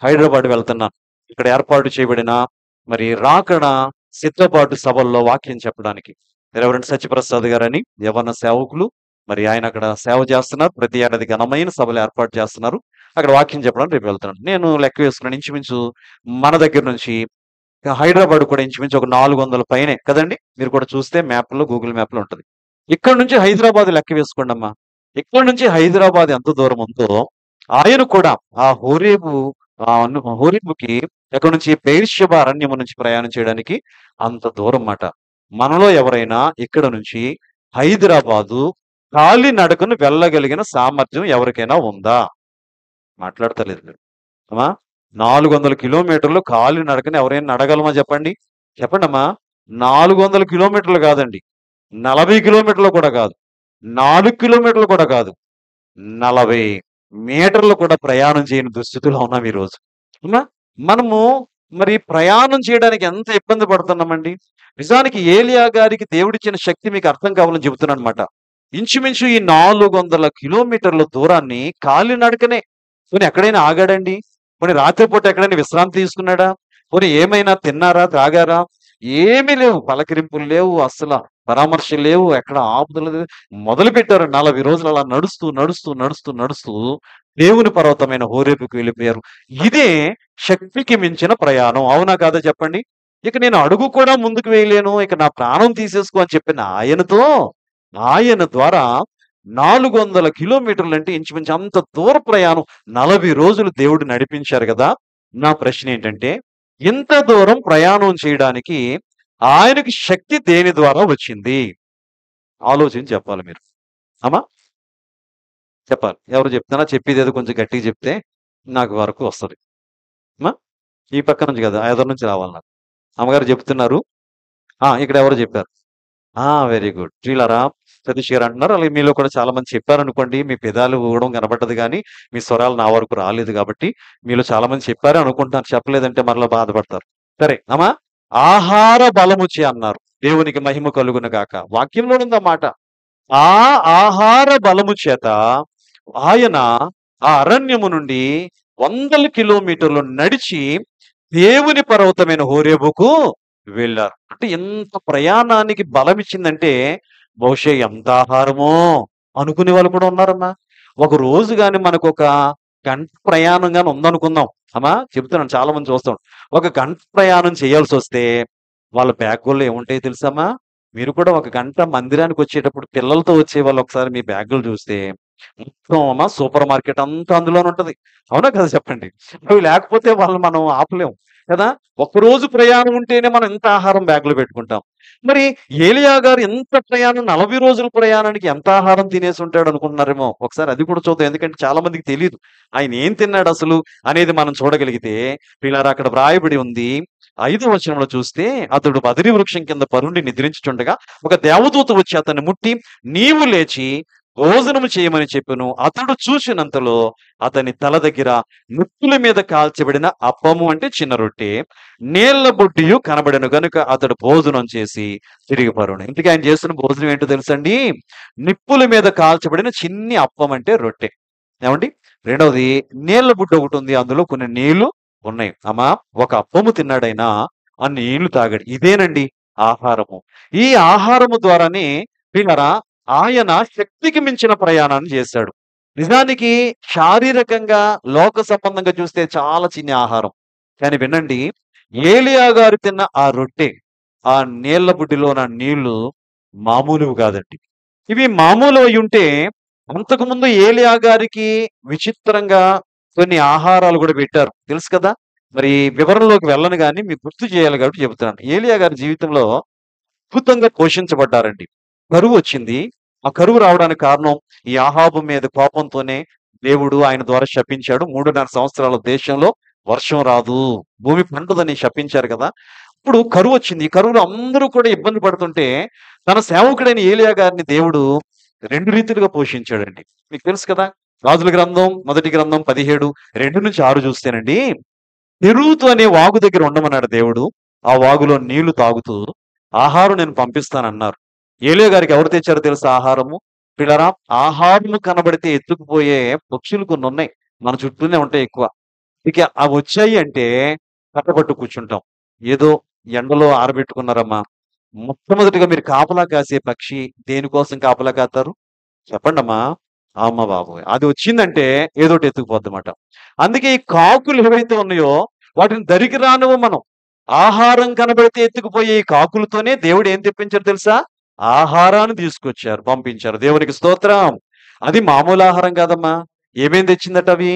హైదరాబాద్ వెళ్తున్నాను. ఇక్కడ ఏర్పాటు చేయబడిన మరి రాకడ సిద్ధపాటు సభల్లో వాక్యం చెప్పడానికి. రెవరెండ్ సత్యప్రసాద్ గారని యవ్వన సేవకులు మరి ఆయన అక్కడ సేవ చేస్తున్నారు. ప్రతి ఏడాది ఘనమైన సభలు ఏర్పాటు చేస్తున్నారు. అక్కడ వాక్యం చెప్పడానికి రేపు వెళ్తున్నాను. నేను లెక్క వేసుకున్నాను ఇంచుమించు మన దగ్గర నుంచి హైదరాబాద్ కూడా ఇంచుమించు ఒక 400 పైనే కదండీ! మీరు కూడా చూస్తే మ్యాప్‌లో గూగుల్ మ్యాప్‌లో ఉంటది. ఇక్కడ నుంచి హైదరాబాద్ లెక్క వేసుకోండమ్మా. ఇక్కడ నుంచి హైదరాబాద్ ఎంత దూరం ఉందో ఆయన కూడా ఆ హోరేబుకి ఎక్కడి నుంచి బెయేర్షెబా అరణ్యము నుంచి ప్రయాణం చేయడానికి అంత దూరం మాట. మనలో ఎవరైనా ఇక్కడ నుంచి హైదరాబాదు కాలినడకన వెళ్ళగలిగిన సామర్థ్యం ఎవరికైనా ఉందా? మాట్లాడతలేదు మీరు. అమ్మా! 400 కిలోమీటర్లు కాలి నడకని ఎవరైనా నడగలమా చెప్పండి? చెప్పండమ్మా. 400 కిలోమీటర్లు కాదండి. 40 కిలోమీటర్లు కూడా కాదు. 4 కిలోమీటర్లు కూడా కాదు. 40 మీటర్లు కూడా ప్రయాణం చేయని దుస్థితిలో ఉన్నాం ఈరోజు. అవునా? మనము మరి ప్రయాణం చేయడానికి ఎంత ఇబ్బంది పడుతున్నామండి. నిజానికి ఏలియా గారికి దేవుడిచ్చిన శక్తి మీకు అర్థం కావాలని చెబుతున్నానమాట. ఇంచుమించు ఈ 400 కిలోమీటర్ల దూరాన్ని కాలినడకనే. పోనీ ఎక్కడైనా ఆగాడండి? పోనీ రాత్రిపూట ఎక్కడైనా విశ్రాంతి తీసుకున్నాడా? పోనీ ఏమైనా తిన్నారా? తాగారా? ఏమీ లేవు. పలకరింపులు లేవు. అస్సల పరామర్శలు లేవు. ఎక్కడ ఆపుదలు లేవు. మొదలుపెట్టారు 40 రోజులు అలా నడుస్తూ, నడుస్తూ, నడుస్తూ, నడుస్తూ దేవుని పర్వతమైన హోరేబుకి వెళ్ళిపోయారు. ఇదే శక్తికి మించిన ప్రయాణం. అవునా కాదా చెప్పండి? ఇక నేను అడుగు కూడా ముందుకు వేయలేను. ఇక నా ప్రాణం తీసేసుకో అని చెప్పిన ఆయన ద్వారా 400 కిలోమీటర్లంటే ఇంచుమించు అంత దూర ప్రయాణం 40 రోజులు దేవుడు నడిపించారు కదా! నా ప్రశ్న ఏంటంటే, ఇంత దూరం ప్రయాణం చేయడానికి ఆయనకి శక్తి దేని ద్వారా వచ్చింది? ఆలోచించి చెప్పాలి మీరు. అమ్మా? చెప్పాలి. ఎవరు చెప్తున్నా చెప్పేదేదో కొంచెం గట్టిగా చెప్తే నాకు వరకు వస్తది. అమ్మా? ఈ పక్క నుంచి కాదు. ఆ ఎదురు నుంచి రావాలి నాకు. అమ్మగారు చెప్తున్నారు. ఇక్కడ ఎవరో చెప్పారు. Very good. ప్రియులారా, సతీష్ గారు అంటున్నారు. అలాగే మీలో కూడా చాలా మంది చెప్పారనుకోండి. మీ పెదాలు ఊగడం కనబడ్డది గానీ, మీ స్వరాలు నా వరకు రాలేదు కాబట్టి, మీలో చాలా మంది చెప్పారే అనుకుంటున్నాను. చెప్పలేదంటే మరలా బాధపడతారు. సరే. అమ్మా? ఆహార బలముచే అన్నారు. దేవునికి మహిమ కలుగును గాక. వాక్యంలో ఉందా మాట. ఆ ఆహార బలము చేత ఆయన ఆ అరణ్యము నుండి 100 కిలోమీటర్లు నడిచి దేవుని పర్వతమైన హోరేబుకు వెళ్ళారు. అంటే ఎంత ప్రయాణానికి బలమిచ్చిందంటే, బహుశా ఎంత ఆహారమో అనుకునే వాళ్ళు కూడా ఉన్నారమ్మా. ఒక రోజు గాని మనకొక గంట ప్రయాణం గాని ఉందనుకుందాం. అమ్మా చెప్తున్నాను, చాలా మంది చూస్తాం. ఒక గంట ప్రయాణం చేయాల్సొస్తే వాళ్ళ బ్యాగుల్లో ఏముంటాయో తెలుసమ్మా? మీరు కూడా ఒక గంట మందిరానికి వచ్చేటప్పుడు పిల్లలతో వచ్చేవాళ్ళు ఒకసారి మీ బ్యాగులు చూస్తే మొత్తం అమ్మా సూపర్ మార్కెట్ అంతా అందులోనే ఉంటది. అవునా కదా చెప్పండి? అవి లేకపోతే వాళ్ళని మనం ఆపలేం కదా! ఒక్కరోజు ప్రయాణం ఉంటేనే మనం ఎంత ఆహారం బ్యాగ్‌లో పెట్టుకుంటాం. మరి ఏలియా గారు ఎంత ప్రయాణం 40 రోజుల ప్రయాణానికి ఎంత ఆహారం తినేసి ఉంటాడు అనుకుంటున్నారేమో. ఒకసారి అది కూడా చూద్దాం. ఎందుకంటే చాలా మందికి తెలీదు. ఆయన ఏం తిన్నాడసలు అనేది మనం చూడగలిగితే, ప్రియులారా అక్కడ వ్రాయబడి ఉంది. 5వ వచనంలో చూస్తే, అతడు బదరీ వృక్షం కింద పరుండి నిద్రించుచుండగా ఒక దేవదూత వచ్చి అతన్ని ముట్టి, నీవు లేచి భోజనము చేయమని చెప్పెను. అతడు చూసినంతలో అతని తల దగ్గర నిప్పుల మీద కాల్చబడిన అప్పము అంటే చిన్న రొట్టె, నీళ్ల బుడ్డియు కనబడెను గనుక అతడు భోజనం చేసి తిరిగి పరును. ఇంతకీ ఆయన చేస్తున్న భోజనం ఏంటో తెలుసండి? నిప్పుల మీద కాల్చబడిన చిన్ని అప్పం అంటే రొట్టె. ఏమండి? రెండవది నీళ్ల బుడ్డ ఒకటి ఉంది. అందులో కొన్ని నీళ్లు ఉన్నాయి. అమ్మా ఒక అప్పము తిన్నాడైనా ఆ నీళ్లు తాగాడు. ఇదేనండి ఆహారము. ఈ ఆహారము ద్వారానే ప్రియులారా ఆయన శక్తికి మించిన ప్రయాణాన్ని చేశాడు. నిజానికి శారీరకంగా లోక సంబంధంగా చూస్తే చాలా చిన్న ఆహారం. కానీ వినండి, ఏలియా గారు తిన్న ఆ రొట్టె, ఆ నీళ్ల బుడ్డిలోన నీళ్లు మామూలువి కాదండి. ఇవి మామూలు అయ్యుంటే అంతకుముందు ఏలియా గారికి విచిత్రంగా కొన్ని ఆహారాలు కూడా పెట్టారు. తెలుసు కదా! మరి వివరంలోకి వెళ్ళను గాని మీకు గుర్తు చేయాలి కాబట్టి చెబుతున్నాను. ఏలియా గారి జీవితంలో అద్భుతంగా పోషించబడ్డారండి. కరువొచ్చింది. ఆ కరువు రావడానికి కారణం ఈ అహాబు మీద కోపంతోనే దేవుడు ఆయన ద్వారా శపించాడు. 3.5 సంవత్సరాల దేశంలో వర్షం రాదు, భూమి పండదని శపించారు కదా! ఇప్పుడు కరువొచ్చింది. ఈ కరువులో అందరూ కూడా ఇబ్బంది పడుతుంటే, తన సేవకుడైన ఏలియా గారిని దేవుడు 2 రీతిలుగా పోషించాడండి. మీకు తెలుసు కదా! రాజుల గ్రంథం మొదటి గ్రంథం 17, 2-6 చూస్తేనండి, కెరూతు అనే వాగు దగ్గర ఉండమన్నాడు దేవుడు. ఆ వాగులో నీళ్లు తాగుతూ ఆహారం నేను పంపిస్తానన్నారు. ఏలియా గారికి ఎవరు తెచ్చారో తెలుసా ఆహారము? పిల్లరా, ఆహారము కనబడితే ఎత్తుకుపోయే పక్షులు కొన్ని ఉన్నాయి. మన చుట్టూనే ఉంటాయి ఎక్కువ. ఇక అవి వచ్చాయి అంటే కట్టబట్టు కూర్చుంటాం. ఏదో ఎండలో ఆరబెట్టుకున్నారమ్మా. మొట్టమొదటిగా మీరు కాపలా కాసే పక్షి దేనికోసం కాపలా కాస్తారు? చెప్పండమ్మా. అమ్మ బాబోయ్! అది వచ్చిందంటే ఏదోటి ఎత్తుకుపోద్దన్నమాట. అందుకే ఈ కాకులు ఏవైతే ఉన్నాయో వాటిని దరికి రానివ్వం మనం. ఆహారం కనబడితే ఎత్తుకుపోయే ఈ కాకులతోనే దేవుడు ఏం తెప్పించారు తెలుసా? ఆహారాన్ని తీసుకొచ్చారు, పంపించారు. దేవునికి స్తోత్రం. అది మామూలు ఆహారం కాదమ్మా. ఏమేం తెచ్చిందట అవి?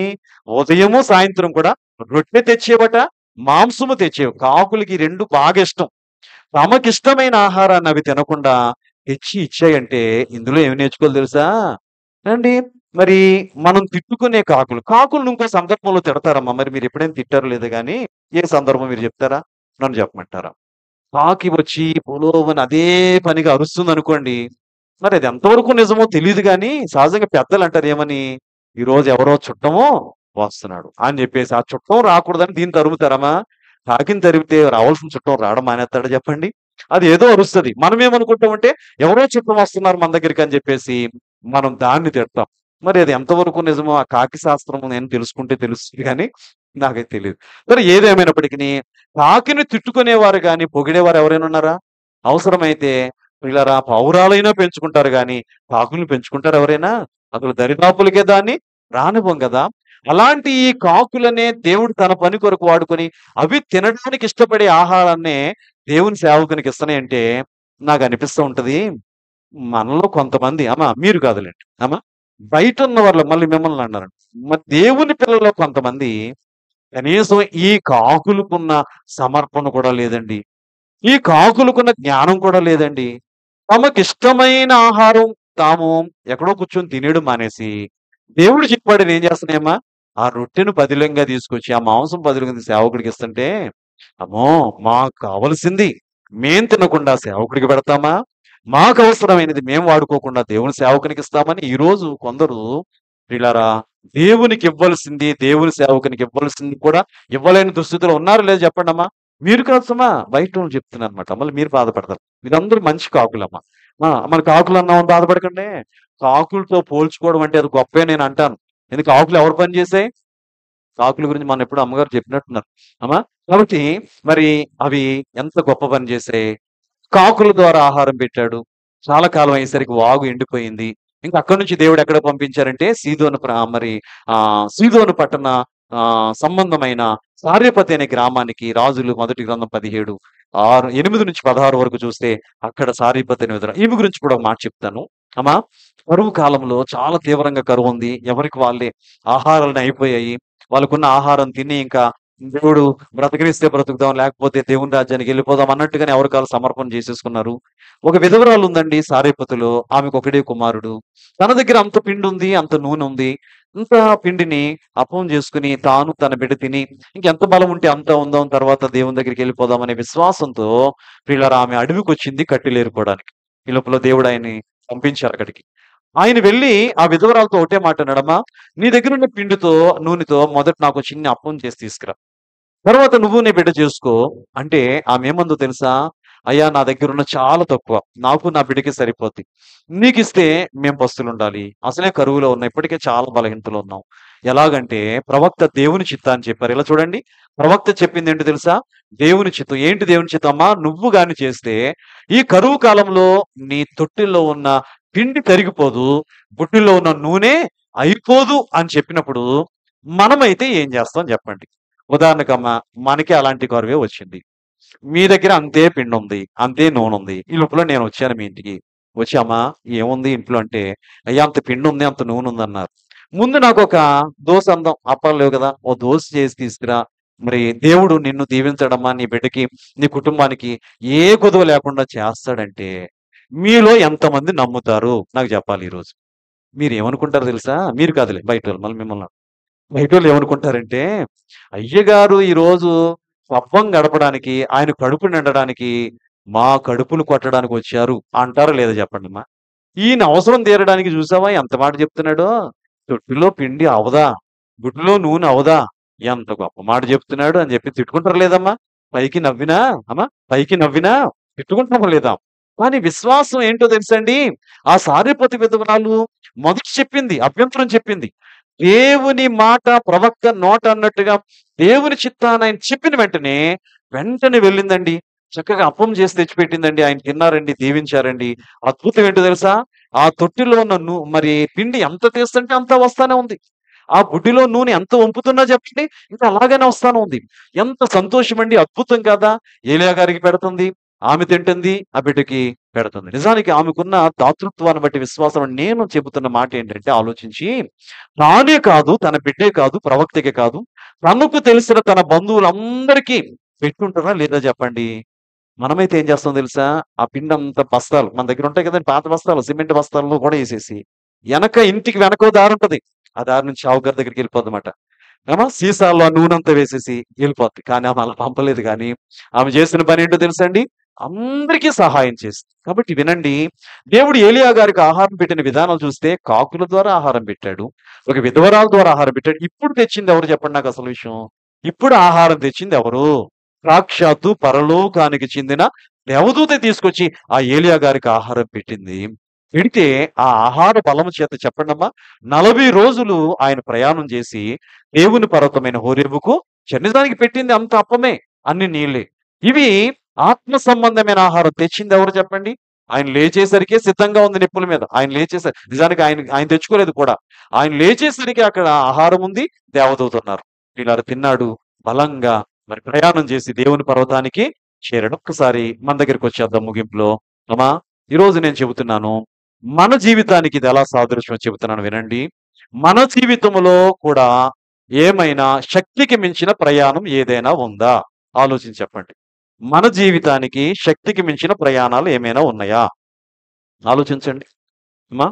ఉదయము, సాయంత్రం కూడా రొట్టె తెచ్చేవట, మాంసము తెచ్చేవి. కాకులకి ఈ 2 బాగా ఇష్టం. తమకిష్టమైన ఆహారాన్ని అవి తినకుండా తెచ్చి ఇచ్చాయంటే ఇందులో ఏమి నేర్చుకోవాలి తెలుసా? అండి, మరి మనం తిట్టుకునే కాకులను ఇంకో సందర్భంలో తిడతారమ్మా. మరి మీరు ఎప్పుడైనా తిట్టారో లేదో గానీ, ఏ సందర్భం మీరు చెప్తారా? నన్ను చెప్పమంటారా? కాకి వచ్చి పొలోమని అదే పనిగా అరుస్తుందనుకోండి, మరి అది ఎంతవరకు నిజమో తెలీదు గానీ, సహజంగా పెద్దలంటారు ఏమని? "ఈరోజు ఎవరో చుట్టము వస్తున్నాడు" అని జెప్పేసి. ఆ చుట్టం రాకూడదని దీన్ని తరుముతారమా? కాకిని తరిమితే రావాల్సిన చుట్టం రావడం మానేత్తాడా చెప్పండి? అది ఏదో అరుస్తది. మనమేమనుకుంటామంటే, ఎవరో చుట్టం వస్తున్నారు మన దగ్గరికి అని జెప్పేసి, మనం దాన్ని తిడతాం. మరి అది ఎంతవరకు నిజమో ఆ కాకి శాస్త్రం నేను తెలుసుకుంటే తెలుస్తది గానీ, నాకైతే తెలీదు. మరి ఏదేమైనప్పటికిని కాకిని తిట్టుకునేవారు గాని, పొగిడేవారు ఎవరైనా ఉన్నారా? అవసరమైతే పిల్లరా పావురాలైనా పెంచుకుంటారు గానీ, కాకుల్ని పెంచుకుంటారా ఎవరైనా? అసలు దరిదాపులకే దాన్ని రానివ్వం గదా! అలాంటి ఈ కాకులనే దేవుడు తన పని కొరకు వాడుకొని, అవి తినడానికి ఇష్టపడే ఆహారాన్నే దేవుని సేవకునికి ఇస్తున్నాయంటే, నాకనిపిస్తూ ఉంటది. మనలో కొంతమంది మీరు కాదులెండి. బయటున్న వాళ్ళు మళ్ళీ మిమ్మల్ని అన్నారండి. మరి దేవుని పిల్లల్లో కొంతమంది కనీసం ఈ కాకులకున్న సమర్పణ కూడా లేదండి. ఈ కాకులకున్న జ్ఞానం కూడా లేదండి. తమకిష్టమైన ఆహారం తాము ఎక్కడో కూర్చొని తినేయడం మానేసి, దేవుడు చెప్పాడని ఏం చేస్తున్నాయమ్మా? ఆ రొట్టెను పదిలంగా తీసుకొచ్చి, ఆ మాంసం పదిలంగా సేవకుడికిస్తుంటే, అమ్మో! మాకు కావలసింది మేం తినకుండా సేవకుడికి పెడతామా? మాకవసరమైనది మేము వాడుకోకుండా దేవుని సేవకునికిస్తామని ఈరోజు కొందరు ప్రియులారా దేవునికివ్వాల్సింది, దేవుని సేవకునికి ఇవ్వాల్సింది కూడా ఇవ్వలేని దుస్థితిలో ఉన్నారో లేదో చెప్పండమ్మా? మీరు కాదు సుమా, బయటోళ్ళు చెప్తున్నానన్నమాట. మళ్ళీ మీరు బాధపడతారు. మీరందరూ మంచి కాకులమ్మా. మన కాకులన్నామని బాధపడకండి. కాకులతో పోల్చుకోవడం అంటే అది గొప్పే నేనంటాను. ఎందుకు ఆకులు ఎవరు పని చేసాయి? కాకుల గురించి మొన్నెప్పుడో అమ్మగారు చెప్పినట్టున్నారు. అమ్మా! కాబట్టి మరి అవి ఎంత గొప్ప పని చేసాయి. కాకుల ద్వారా ఆహారం పెట్టాడు. చాలా కాలం అయ్యేసరికి వాగు ఎండిపోయింది. ఇంక అక్కడి నుంచి దేవుడు ఎక్కడికి పంపించారంటే సీదోను పట్టణ సంబంధమైన సారెపతి అనే గ్రామానికి రాజులు మొదటి గ్రంథం 17 8-16 వరకు చూస్తే అక్కడ సారెపతి అనే ఈమె గురించి కూడా ఒక మాట చెప్తాను. అమ్మా! కరువు కాలంలో చాలా తీవ్రంగా కరువుంది. ఎవరికి వాళ్ళే ఆహారాలన్నీ అయిపోయాయి. వాళ్ళకున్న ఆహారం తిని ఇంకా దేవుడు బ్రతకనిస్తే బ్రతుకుదాం, లేకపోతే దేవుని రాజ్యానికి వెళ్ళిపోదాం అన్నట్టుగానే ఎవరికాళ్ళు సమర్పణ చేసేసుకున్నారు. ఒక విధవరాలు ఉందండి సారెపతిలో. ఆమెకు ఒకడే కుమారుడు. తన దగ్గర అంత పిండుంది, అంత నూనె ఉంది. ఇంత పిండిని అప్పం చేసుకొని తాను తన బిడ్డ తిని ఇంకెంత బలం ఉంటే అంత ఉందాం, తర్వాత దేవుని దగ్గరికి వెళ్ళిపోదాం అనే విశ్వాసంతో ప్రియులారా ఆమె అడవికొచ్చింది కట్టెలేరుకోవడానికి. ఈ లోపల దేవుడు ఆయన్ని పంపించారు అక్కడికి. ఆయన వెళ్లి ఆ విధవరాలతో ఒకటే మాట అన్నాడమ్మా, నీ దగ్గరున్న పిండితో, నూనెతో మొదట నాకు చిన్న అప్పం చేసి తీసుకురా. తర్వాత నువ్వు నీ బిడ్డ చేసుకో అంటే ఆమెమందో తెలుసా? అయ్యా నా దగ్గరున్న చాలా తక్కువ. నాకు నా బిడ్డకి సరిపోద్ది. నీకిస్తే మేము పస్తులుండాలి. అసలే కరువులో ఉన్నాం. ఇప్పటికే చాలా బలహీనతలో ఉన్నాం. ఎలాగంటే ప్రవక్త దేవుని చిత్తాన్ని చెప్పారు. ఇలా చూడండి. ప్రవక్త చెప్పిందేంటో తెలుసా? దేవుని చిత్తం. ఏంటి దేవుని చిత్తం అమ్మా? నువ్వు గాని చేస్తే ఈ కరువు కాలంలో నీ తొట్టిల్లో ఉన్న పిండి కరిగిపోదు. బుడ్డిలో ఉన్న నూనె అయిపోదు అని చెప్పినప్పుడు మనమైతే ఏం చేస్తాం చెప్పండి? ఉదాహరణకమ్మా మనకి అలాంటి కరువే వచ్చింది. మీ దగ్గర అంతే పిండుంది. అంతే నూనుంది. ఈ లోపల నేనొచ్చాను మీ ఇంటికి. వచ్చి "అమ్మా ఏముంది ఇంట్లో" అంటే, "అయ్యా అంత పిండుంది, అంత నూనుందన్నారు." ముందు నాకొక దోస అందాం. అప్పాలు లేవు కదా! ఓ దోస చేసి తీసుకురా. మరి దేవుడు నిన్ను దీవించడమ్మా, నీ బిడ్డకి, నీ కుటుంబానికి ఏ కొదువ లేకుండా చేస్తాడంటే, మీలో ఎంతమంది నమ్ముతారు? నాకు చెప్పాలి ఈరోజు. మీరేమనుకుంటారో తెలుసా? మీరు కాదులే బయటోళ్ళు మళ్ళీ మిమ్మల్ని బయటోళ్ళు ఏమనుకుంటారంటే, అయ్యగారు ఈరోజు పబ్బం గడపడానికి, ఆయన కడుపు నిండడానికి, మా కడుపులు కొట్టడానికొచ్చారు అంటారా లేదా చెప్పండమ్మా? ఈయన అవసరం తీరడానికి చూసావా ఎంత మాట చెప్తున్నాడో? తొట్టిలో పిండి అవదా? గుడ్డులో నూనె అవదా? ఎంత గొప్ప మాట చెప్తున్నాడు అని చెప్పి తిట్టుకుంటారా లేదమ్మా? పైకి నవ్వినా పైకి నవ్వినా తిట్టుకుంటామా లేదా? కానీ విశ్వాసం ఏంటో తెలుసండి? ఆ సారెపతి విధవరాలు మొదట చెప్పింది, అభ్యంతరం చెప్పింది. దేవుని మాట ప్రవక్త నోట అన్నట్టుగా దేవుని చిత్తాన్ని ఆయన చెప్పిన వెంటనే, వెంటనే వెళ్ళిందండి. చక్కగా అప్పం చేసి తెచ్చిపెట్టిందండి. ఆయన తిన్నారండి, దీవించారండి. అద్భుతం ఏంటో తెలుసా? ఆ తొట్టిలో ఉన్న మరి పిండి ఎంత తీస్తుంటే అంత వస్తానే ఉంది. ఆ బుడ్డిలో నూనె ఎంత వంపుతున్నా చెప్పండి, ఇంకా అలాగనే వస్తానే ఉంది. ఎంత సంతోషమండి! అద్భుతం కాదా? ఏలియా గారికి పెడుతుంది. ఆమె తింటుంది. ఆ బిడ్డకి పెడుతుంది. నిజానికి ఆమెకున్న దాతృత్వాన్ని బట్టి విశ్వాసం నేను చెబుతున్న మాట ఏంటంటే ఆలోచించి, తానే కాదు, తన బిడ్డే కాదు, ప్రవక్తకే కాదు, తనకు తెలిసిన తన బంధువులందరికీ పెట్టుంటారా లేదా చెప్పండి? మనమైతే ఏం చేస్తామో తెలుసా? ఆ పిండంతా బస్తాలు మన దగ్గర ఉంటాయి కదండీ పాత బస్తాలు, సిమెంట్ బస్తాల్లో కూడా ఏసేసి, ఇంటికి వెనకో దారి ఉంటది. ఆ దారి నుంచి షావుకారు దగ్గరికి వెళ్ళిపోద్దన్నమాట. సీసాలో ఆ నూనంతా వేసేసి వెళ్ళిపోద్ది. కానీ ఆమె అలా పంపలేదు గానీ, ఆమె చేసిన పనేంటో తెలుసా అండి? అందరికీ సహాయం చేసింది. కాబట్టి వినండి, దేవుడు ఏలీయా గారికి ఆహారం పెట్టిన విధానం చూస్తే కాకుల ద్వారా ఆహారం పెట్టాడు. ఒక విధవరాలు ద్వారా ఆహారం పెట్టాడు. ఇప్పుడు తెచ్చింది ఎవరు చెప్పండి నాకు అసలు విషయం? ఇప్పుడు ఆహారం తెచ్చింది ఎవరు? సాక్షాత్తు పరలోకానికి చెందిన దేవదూత తీసుకొచ్చి ఆ ఏలీయా గారికి ఆహారం పెట్టింది. పెడితే ఆ ఆహార బలము చేత చెప్పండమ్మా 40 రోజులు ఆయన ప్రయాణం చేసి దేవుని పర్వతమైన హోరేబుకు నిజానికి పెట్టింది అంత అప్పమే, అన్ని నీళ్ళే. ఇవి ఆత్మ సంబంధమైన ఆహారం తెచ్చింది ఎవరు చెప్పండి? ఆయన లేచేసరికే సిద్ధంగా ఉంది నిప్పుల మీద. ఆయన లేచేసరి నిజానికి ఆయన ఆయన తెచ్చుకోలేదు కూడా. ఆయన లేచేసరికి అక్కడ ఆహారం ఉంది, దేవదూత ఉన్నారు. ఇలా తిన్నాడు బలంగా, మరి ప్రయాణం చేసి దేవుని పర్వతానికి చేరాడు. ఒక్కసారి మన దగ్గరికి వచ్చేద్దాం ముగింపులో. అమ్మా, ఈరోజు నేను చెబుతున్నాను, మన జీవితానికి ఇది ఎలా సాదృశ్యం చెబుతున్నాను వినండి. మన జీవితంలో కూడా ఏమైనా శక్తికి మించిన ప్రయాణం ఏదైనా ఉందా? ఆలోచించి చెప్పండి. మన జీవితానికి శక్తికి మించిన ప్రయాణాలు ఏమైనా ఉన్నాయా? ఆలోచించండి. అమ్మా,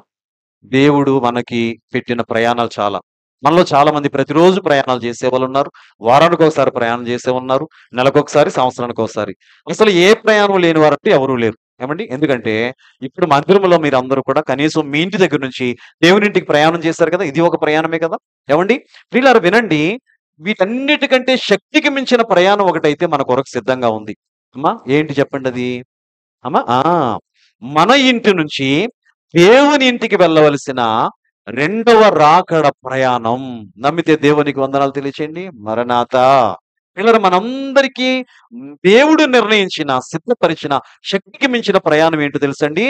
దేవుడు మనకి పెట్టిన ప్రయాణాలు చాలా. మనలో చాలా మంది ప్రతిరోజు ప్రయాణాలు చేసేవాళ్ళు ఉన్నారు. వారానికి ఒకసారి ప్రయాణం చేసే ఉన్నారు. నెలకొకసారి, సంవత్సరానికి ఒకసారి. అసలు ఏ ప్రయాణం లేని వారంటే ఎవరూ లేరు. ఏమండి? ఎందుకంటే ఇప్పుడు మందిరంలో మీరందరూ కూడా కనీసం మీ ఇంటి దగ్గర నుంచి దేవుని ఇంటికి ప్రయాణం చేశారు కదా! ఇది ఒక ప్రయాణమే కదా! ఏవండి? ప్రియులారా వినండి. వీటన్నిటికంటే శక్తికి మించిన ప్రయాణం ఒకటైతే మన కొరకు సిద్ధంగా ఉంది. అమ్మా, ఏంటి చెప్పండది? అమ్మా మన ఇంటి నుంచి దేవుని ఇంటికి వెళ్ళవలసిన రెండవ రాకడ ప్రయాణం. నమ్మితే దేవునికి వందనాలు తెలియచేయండి. మరణాత. పిల్లలు మనందరికీ దేవుడు నిర్ణయించిన, సిద్ధపరిచిన శక్తికి మించిన ప్రయాణం ఏంటో తెలుసండి?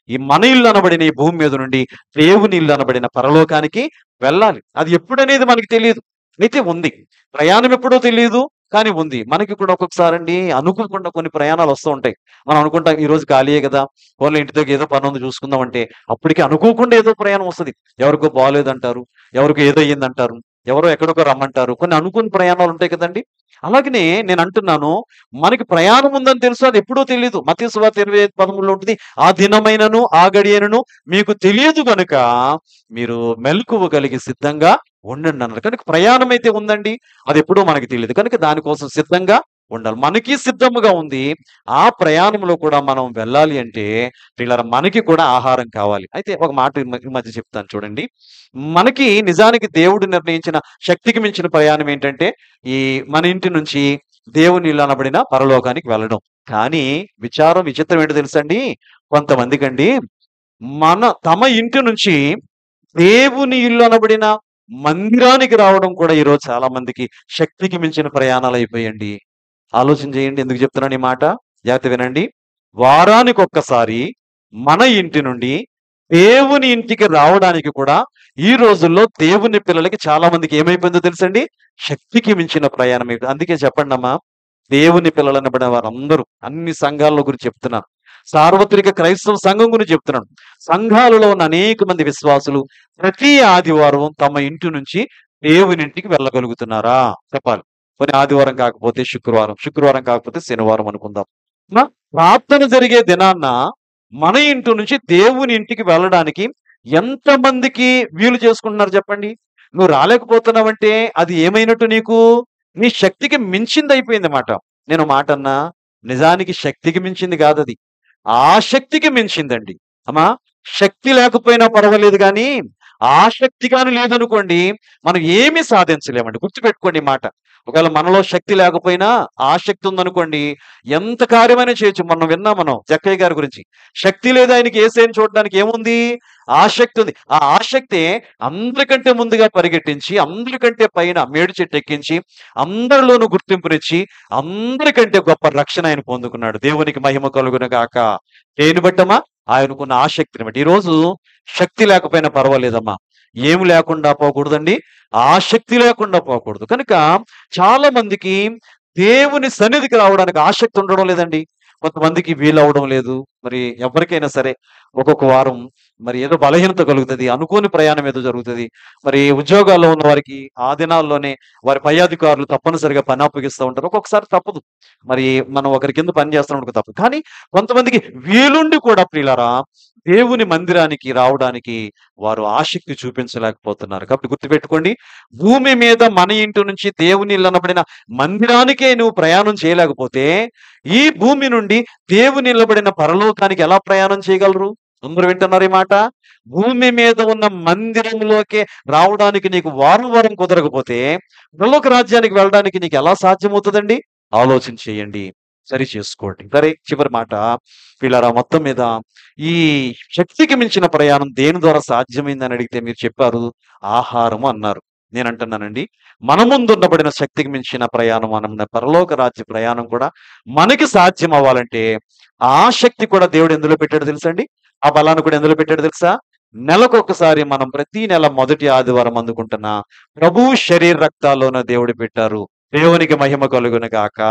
ఈ మన ఇల్లు అనబడిన ఈ భూమి మీద నుండి దేవుని ఇల్లు అనబడిన పరలోకానికి వెళ్ళాలి. అది ఎప్పుడనేది మనకి తెలియదు. అయితే ఉంది. ప్రయాణం ఎప్పుడో తెలియదు. కానీ ఉంది. మనకి కూడా ఒక్కొక్కసారండి అనుకోకుండా కొన్ని ప్రయాణాలు వస్తూ ఉంటాయి. మనం అనుకుంటాం ఈ రోజు ఖాళీయే కదా! పోన్లే ఇంటి దగ్గర ఏదో పనుంది చూసుకుందాం అంటే, అప్పటికి అనుకోకుండా ఏదో ప్రయాణం వస్తది. ఎవరికో బాలేదంటారు. ఎవరికో ఏదో అయ్యిందంటారు. ఎవరో ఎక్కడికో రమ్మంటారు. కొన్ని అనుకోని ప్రయాణాలు ఉంటాయి కదండీ! అలాగనే నేనంటున్నాను, మనకి ప్రయాణం ఉందని తెలుసు. అది ఎప్పుడో తెలీదు. మత్తయి సువార్త 25:13లో ఉంటుంది. ఆ దినమైనను, ఆ గడియైనను మీకు తెలియదు గనుక మీరు మెలకువ కలిగి సిద్ధంగా ఉండండి అన్నారు. కనుక ప్రయాణం అయితే ఉందండి. అది ఎప్పుడో మనకి తెలియదు. కనుక దానికోసం సిద్ధంగా ఉండాలి. మనకి సిద్ధముగా ఉంది. ఆ ప్రయాణంలో కూడా మనం వెళ్ళాలి అంటే ప్రియులారా మనకి కూడా ఆహారం కావాలి. అయితే ఒక మాట ఈ మధ్య చెప్తాను చూడండి. మనకి నిజానికి దేవుడు నిర్ణయించిన శక్తికి మించిన ప్రయాణం ఏంటంటే, ఈ మన ఇంటి నుంచి దేవుని ఇల్లు అనబడిన పరలోకానికి వెళ్ళడం. కానీ విచిత్రం ఏంటో తెలుసండి? కొంతమందికండి తమ ఇంటి నుంచి దేవుని ఇల్లు అనబడిన మందిరానికి రావడం కూడా ఈరోజు చాలా మందికి శక్తికి మించిన ప్రయాణాలు అయిపోయండి. ఆలోచన చేయండి. ఎందుకు చెప్తున్నాను ఈ మాట? జాగ్రత్త వినండి. వారానికి ఒక్కసారి మన ఇంటి నుండి దేవుని ఇంటికి రావడానికి కూడా ఈ రోజుల్లో దేవుని పిల్లలకి చాలా మందికి ఏమైపోయిందో తెలుసండి? శక్తికి మించిన ప్రయాణం అయిపోయింది. అందుకే చెప్పండమ్మా, దేవుని పిల్లలు అనబడిన వారందరూ అన్ని సంఘాల గురించి చెప్తున్నాను. సార్వత్రిక క్రైస్తవ సంఘం గురించి చెప్తున్నాను. సంఘాలలో ఉన్న అనేక మంది విశ్వాసులు ప్రతి ఆదివారం తమ ఇంటి నుంచి దేవుని ఇంటికి వెళ్ళగలుగుతున్నారా? చెప్పాలి. కొన్ని ఆదివారం కాకపోతే శుక్రవారం, శుక్రవారం కాకపోతే శనివారం అనుకుందాం. ప్రార్థన జరిగే దినాన్న మన ఇంటి నుంచి దేవుని ఇంటికి వెళ్ళడానికి ఎంతమందికి వీలు చేసుకుంటున్నారు చెప్పండి? నువ్వు రాలేకపోతున్నావంటే అది ఏమైనట్టు నీకు? నీ శక్తికి మించింది అయిపోయిందన్నమాట. నేను మాట అన్నా, నిజానికి శక్తికి మించింది కాదది. ఆ శక్తికి మించిందండి. అమ్మా, శక్తి లేకపోయినా పర్వాలేదు గానీ, ఆసక్తి గాని లేదనుకోండి, మనం ఏమీ సాధించలేమండి. గుర్తుపెట్టుకోండి ఈ మాట. ఒకవేళ మనలో శక్తి లేకపోయినా ఆసక్తి ఉందనుకోండి, ఎంత కార్యమైనా చేయొచ్చు. మనం జక్కయ్య గారి గురించి. శక్తి లేదు ఆయనకి యేసయ్యని చూడడానికి, ఏముంది? ఆసక్తి ఉంది. ఆ ఆసక్తే అందరికంటే ముందుగా పరిగెట్టించి, అందరికంటే పైన మేడు చెట్టు ఎక్కించి, అందరిలోనూ గుర్తింపునిచ్చి, అందరికంటే గొప్ప రక్షణ ఆయన పొందుకున్నాడు. దేవునికి మహిమ కలుగును గాక. దేని బట్టమ్మా? ఆయనకున్న ఆసక్తిని బట్టి. ఈరోజు శక్తి లేకపోయినా పర్వాలేదమ్మా. ఏమి లేకుండా పోకూడదండి. ఆసక్తి లేకుండా పోకూడదు. కనుక చాలా మందికి దేవుని సన్నిధికి రావడానికి ఆసక్తి ఉండడం లేదండి. కొంతమందికి వీలవ్వడం లేదు. మరి ఎవరికైనా సరే ఒక్కొక్క వారం మరి ఏదో బలహీనత కలుగుతది. అనుకోని ప్రయాణం ఏదో జరుగుతది. మరి ఉద్యోగాల్లో ఉన్న వారికి ఆ దినాల్లోనే వారి పై అధికారులు తప్పనిసరిగా పని అప్పగిస్తూ ఉంటారు. ఒక్కొక్కసారి తప్పదు. మరి మనం ఒకరి కింద పని చేస్తున్నప్పుడు తప్పదు. కానీ కొంతమందికి వీలుండి కూడా ప్రియులారా దేవుని మందిరానికి రావడానికి వారు ఆసక్తి చూపించలేకపోతున్నారు. కాబట్టి గుర్తుపెట్టుకోండి, భూమి మీద మన ఇంటి నుంచి దేవుని ఇల్లు అనబడిన మందిరానికే నువ్వు ప్రయాణం చేయలేకపోతే, ఈ భూమి నుండి దేవుని నిలబడిన పరలోకానికి ఎలా ప్రయాణం చేయగలరు? అందరూ వింటున్నారు ఈ మాట? భూమి మీద ఉన్న మందిరంలోకే రావడానికి నీకు వారం వారం కుదరకపోతే, పరలోక రాజ్యానికి వెళ్ళడానికి నీకు ఎలా సాధ్యమవుతుందండి? ఆలోచన చేయండి, సరి చేసుకోండి. సరే, చివరి మాట, వీళ్ళారా మొత్తం మీద ఈ శక్తికి మించిన ప్రయాణం దేని ద్వారా సాధ్యమైందని అడిగితే మీరు చెప్పారు ఆహారము అన్నారు. నేను అంటున్నానండి, మన ముందు ఉండబడిన శక్తికి మించిన ప్రయాణం అన్న పరలోక రాజ్య ప్రయాణం కూడా మనకి సాధ్యం అవ్వాలంటే ఆ శక్తి కూడా దేవుడు ఎందులో పెట్టాడు తెలుసండి? ఆ బలాన్ని కూడా ఎందులో పెట్టాడు తెలుసా? నెలకొకసారి మనం ప్రతి నెల మొదటి ఆదివారం అందుకుంటున్న ప్రభువు శరీర రక్తాల్లోన దేవుడు పెట్టారు. దేవునికి మహిమ కలుగును గాక.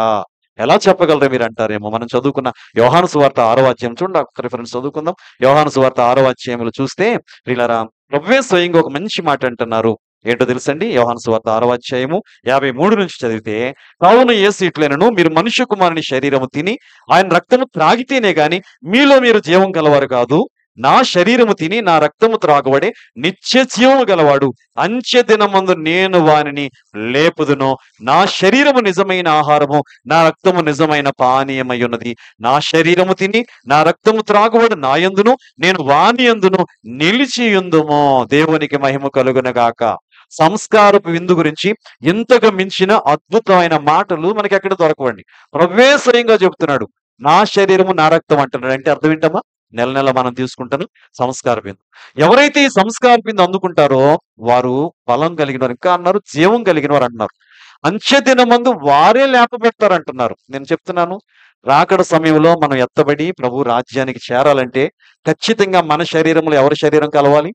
ఎలా చెప్పగలరు మీరు అంటారేమో. మనం చదువుకున్న యోహాను సువార్త 6వ అధ్యాయం చూడండి, ఒక రిఫరెన్స్ చదువుకుందాం. యోహాను సువార్త 6వ అధ్యాయంలో చూస్తే ప్రియులారా, ప్రభువే స్వయంగా ఒక మంచి మాట అంటున్నారు. ఏంటో తెలుసండి? యోహాను సువార్త 6వ అధ్యాయము 53 నుంచి చదివితే, కావున యేసు ఇట్లైనను మీరు మనుష్య కుమారుని శరీరము తిని ఆయన రక్తము త్రాగితేనే గాని మీలో మీరు జీవం గలవారు కాదు. నా శరీరము తిని నా రక్తము త్రాగబడే నిత్య జీవము గలవాడు. అంచె దినమందు నేను వానిని లేపుదును. నా శరీరము నిజమైన ఆహారము, నా రక్తము నిజమైన పానీయమై ఉన్నది. నా శరీరము తిని నా రక్తము త్రాగువాడు నా యందును, నేను వాని యందును నిలిచియుందుము. దేవునికి మహిమ కలుగునగాక. సంస్కారపు విందు గురించి ఇంతకు మించిన అద్భుతమైన మాటలు మనకి ఎక్కడ దొరకవండి. ప్రభువే స్వయంగా చెప్తున్నాడు, నా శరీరము నా రక్తం అంటున్నాడు. అంటే అర్థం ఏంటమ్మా? నెల నెల మనం తీసుకుంటాను సంస్కార బిందు. ఎవరైతే ఈ సంస్కార బిందు అందుకుంటారో వారు బలం కలిగిన వారు, ఇంకా అన్నారు జీవం కలిగిన వారు అంటున్నారు. అంచె దినమందు వారే లేపబెడతారు అంటున్నారు. నేను చెప్తున్నాను, రాకడ సమయంలో మనం ఎత్తబడి ప్రభు రాజ్యానికి చేరాలంటే ఖచ్చితంగా మన శరీరంలో ఎవరి శరీరం కలవాలి?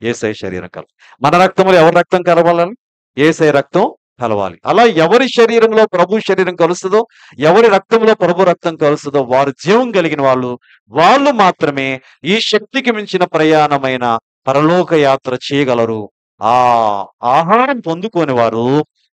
యేసయ్య శరీరం కలవాలి. మన రక్తంలో ఎవరి రక్తం కలవాలి? యేసయ్య రక్తం కలవాలి. అలా ఎవరి శరీరంలో ప్రభు శరీరం కలుస్తుందో, ఎవరి రక్తంలో ప్రభు రక్తం కలుస్తుందో వారు జీవం కలిగిన వాళ్ళు మాత్రమే ఈ శక్తికి మించిన ప్రయాణమైన పరలోక యాత్ర చేయగలరు. ఆ ఆహారం పొందుకోని వారు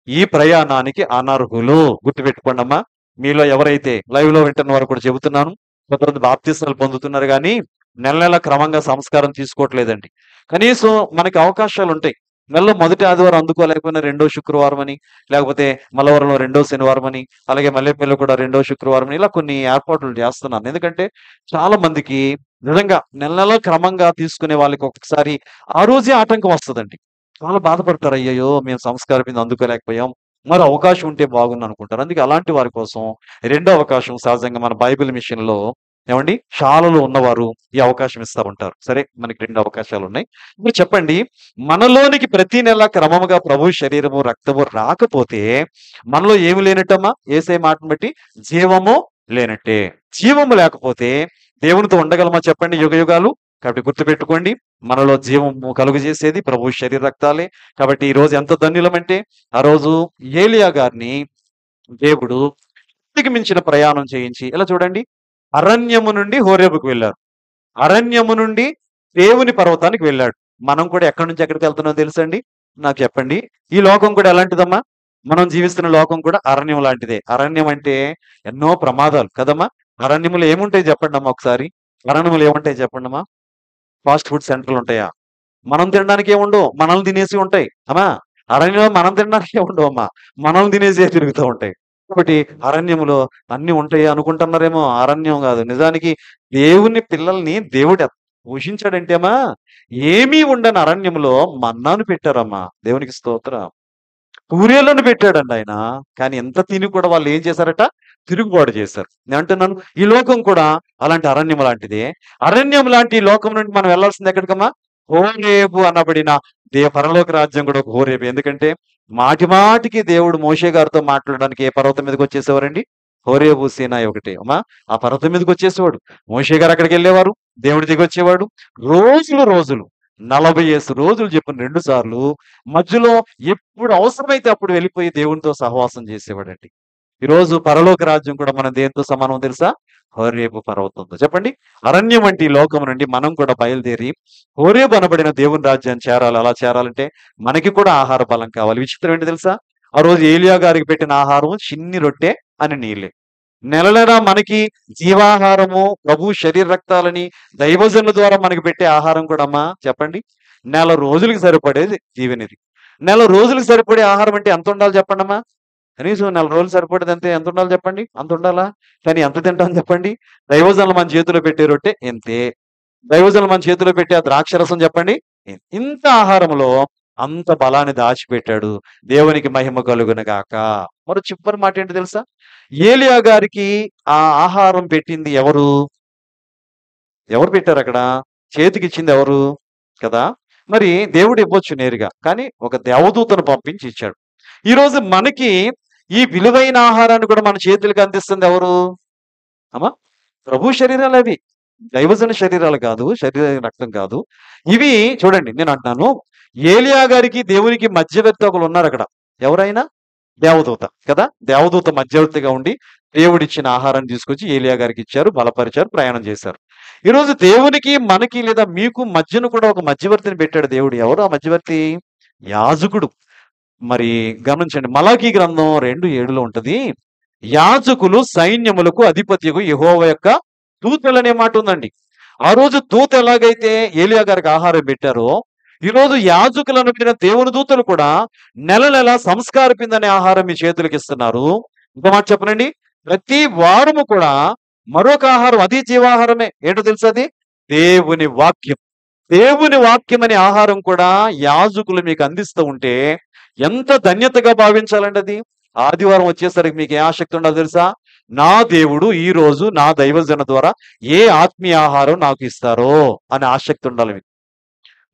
ఈ ప్రయాణానికి అనర్హులు. గుర్తుపెట్టుకోండి అమ్మా. మీలో ఎవరైతే లైవ్ లో వింటున్న వారు కూడా చెబుతున్నాను, కొంతమంది బాప్తిస్మాలు పొందుతున్నారు కానీ నెల నెల క్రమంగా సంస్కారం తీసుకోవట్లేదండి. కనీసం మనకి అవకాశాలు ఉంటాయి. నెలలో మొదటి ఆదివారం అందుకోలేకపోయినా రెండో శుక్రవారం అని, లేకపోతే మలవరంలో రెండో శనివారం అని, అలాగే మల్లెపల్లిలో కూడా రెండో శుక్రవారం అని, ఇలా కొన్ని ఏర్పాట్లు చేస్తున్నాను. ఎందుకంటే చాలా మందికి నిజంగా నెల నెల క్రమంగా తీసుకునే వాళ్ళకి ఒక్కొక్కసారి ఆ రోజే ఆటంకం వస్తుందండి. చాలా బాధపడతారు, అయ్యయ్యో మేము సంస్కారం మీద అందుకోలేకపోయాం, మరి అవకాశం ఉంటే బాగుంది అనుకుంటారు. అందుకే అలాంటి వారి కోసం రెండో అవకాశం సహజంగా మన బైబిల్ మిషన్ లో ఏమండి శాలలో ఉన్నవారు ఈ అవకాశం ఇస్తా ఉంటారు. సరే, మనకి రెండు అవకాశాలు ఉన్నాయి. ఇప్పుడు చెప్పండి, మనలోనికి ప్రతి నెల క్రమముగా ప్రభు శరీరము రక్తము రాకపోతే మనలో ఏమి లేనట్టమ్మా? యేసయ్య మాటను బట్టి జీవము లేనట్టే. జీవము లేకపోతే దేవునితో ఉండగలమా చెప్పండి యుగ యుగాలు? కాబట్టి గుర్తుపెట్టుకోండి, మనలో జీవము కలుగు చేసేది ప్రభు శరీర రక్తాలే. కాబట్టి ఈ రోజు ఎంత ధన్యులమంటే, ఆ రోజు ఏలియా గారిని దేవుడు శక్తికి మించిన ప్రయాణం చేయించి, ఇలా చూడండి, అరణ్యము నుండి హోరేబుకు వెళ్ళారు, అరణ్యము నుండి దేవుని పర్వతానికి వెళ్ళాడు. మనం కూడా ఎక్కడి నుంచి ఎక్కడికి వెళ్తున్నాం తెలుసండి? నాకు చెప్పండి. ఈ లోకం కూడా ఎలాంటిదమ్మా? మనం జీవిస్తున్న లోకం కూడా అరణ్యం లాంటిదే. అరణ్యం అంటే ఎన్నో ప్రమాదాలు కదమ్మా. అరణ్యములు ఏముంటాయి చెప్పండి అమ్మా ఒకసారి? అరణ్యములు ఏముంటాయి చెప్పండి అమ్మా? ఫాస్ట్ ఫుడ్ సెంటర్లు ఉంటాయా? మనం తినడానికి ఏముండవు, మనల్ని తినేసి ఉంటాయి అమ్మా. అరణ్యంలో మనం తినడానికి ఏముండవు అమ్మా, మనల్ని తినేసి తిరుగుతూ ఉంటాయి. కాబట్టి అరణ్యములో అన్ని ఉంటాయి అనుకుంటున్నారేమో. అరణ్యం కాదు, నిజానికి దేవుని పిల్లల్ని దేవుడు పోషించాడంటే అమ్మా, ఏమీ ఉండని అరణ్యంలో మన్నాను పెట్టారమ్మా. దేవునికి స్తోత్రం. పూరేలను పెట్టాడండి ఆయన. కానీ ఎంత తిని కూడా వాళ్ళు ఏం చేశారట? తిరుగుబాటు చేశారు. నేను అంటున్నాను, ఈ లోకం కూడా అలాంటి అరణ్యం లాంటిదే. అరణ్యం లాంటి ఈ లోకం నుండి మనం వెళ్లాల్సింది ఎక్కడికమ్మా? హోరేబు అనబడిన పరలోక రాజ్యం కూడా ఒక హోరేబు. ఎందుకంటే మాటి మాటికి దేవుడు మోషే గారితో మాట్లాడడానికి ఏ పర్వతం మీదకి వచ్చేసేవారండి? హోరేబు సీనాయి ఒకటే అమ్మా. ఆ పర్వతం మీదకి వచ్చేసేవాడు. మోషే గారు అక్కడికి వెళ్ళేవారు, దేవుడి దిగి వచ్చేవాడు. రోజులు రోజులు 40 రోజులు చెప్పిన 2 సార్లు మధ్యలో ఎప్పుడు అవసరమైతే అప్పుడు వెళ్ళిపోయి దేవునితో సహవాసం చేసేవాడండి. ఈరోజు పరలోక రాజ్యం కూడా మనం దేంతో సమానం తెలుసా? హోరేబు పర్వతంతో. చెప్పండి, అరణ్యం వంటి ఈ లోకం నుండి మనం కూడా బయలుదేరి హోరేబు అనబడిన దేవుని రాజ్యాన్ని చేరాలి. అలా చేరాలంటే మనకి కూడా ఆహార బలం కావాలి. విచిత్రం ఏంటి తెలుసా? ఆ రోజు ఏలియా గారికి పెట్టిన ఆహారం చిన్ని రొట్టె అని నీళ్ళే. నెల నెల మనకి జీవాహారము ప్రభు శరీర రక్తాలని దైవజనుల ద్వారా మనకి పెట్టే ఆహారం కూడా అమ్మా చెప్పండి, నెల రోజులకి సరిపడేది దీవెనిది. నెల రోజులకు సరిపడే ఆహారం అంటే ఎంత ఉండాలి చెప్పండి అమ్మా? కనీసం నెల రోజులు సరిపడేది అంతే, ఎంత ఉండాలి చెప్పండి? అంత ఉండాలా? కానీ ఎంత తింటాం చెప్పండి? దైవజనులు మన చేతిలో పెట్టే రొట్టె ఇంతే, దైవజనులు మన చేతిలో పెట్టే ఆ ద్రాక్షరసం చెప్పండి ఇంత. ఆహారంలో అంత బలాన్ని దాచిపెట్టాడు. దేవునికి మహిమ కలుగును గాక. మరి చివరి మాట ఏంటి తెలుసా? ఏలియా గారికి ఆ ఆహారం పెట్టింది ఎవరు? ఎవరు పెట్టారు అక్కడ? చేతికిచ్చింది ఎవరు? కదా! మరి దేవుడు ఇవ్వచ్చు నేరుగా, కానీ ఒక దేవదూతను పంపించి ఇచ్చాడు. ఈరోజు మనకి ఈ విలువైన ఆహారాన్ని కూడా మన చేతులకు అందిస్తుంది ఎవరు అమ్మా? ప్రభు శరీరాలు అవి, దైవజన శరీరాలు కాదు, శరీర రక్తం కాదు. ఇవి చూడండి, నేను అంటున్నాను, ఏలియా గారికి దేవునికి మధ్యవర్తి ఒకరు ఉన్నారు అక్కడ. ఎవరైనా దేవదూత కదా, దేవదూత మధ్యవర్తిగా ఉండి దేవుడిచ్చిన ఆహారాన్ని తీసుకొచ్చి ఏలియా గారికి ఇచ్చారు, బలపరిచారు, ప్రయాణం చేశారు. ఈరోజు దేవునికి మనకి లేదా మీకు మధ్యన కూడా ఒక మధ్యవర్తిని పెట్టాడు దేవుడు. ఎవరు ఆ మధ్యవర్తి? యాజకుడు. మరి గమనించండి, మలాకీ గ్రంథం 2:7 ఉంటది, యాజకులు సైన్యములకు అధిపతియగు యెహోవా యొక్క దూతలు అనే మాట ఉందండి. ఆ రోజు దూత ఎలాగైతే ఏలియా గారికి ఆహారం పెట్టారో, ఈ రోజు యాజకులను పెట్టిన దేవుని దూతలు కూడా నెల నెల సంస్కార పిందనే ఆహారం మీ చేతులకు ఇస్తున్నారు. ఇంకో మాట చెప్పనండి, ప్రతి వారము కూడా మరొక ఆహారం, అది జీవాహారమే. ఏంటో తెలుసా? అది దేవుని వాక్యం. దేవుని వాక్యం అనే ఆహారం కూడా యాజకులు మీకు అందిస్తూ ఉంటే ఎంత ధన్యతగా భావించాలండి అది. ఆదివారం వచ్చేసరికి మీకు ఏ ఆసక్తి ఉండాలో తెలుసా? నా దేవుడు ఈ రోజు నా దైవజన ద్వారా ఏ ఆత్మీయ ఆహారం నాకు ఇస్తారో అనే ఆసక్తి ఉండాలి మీకు.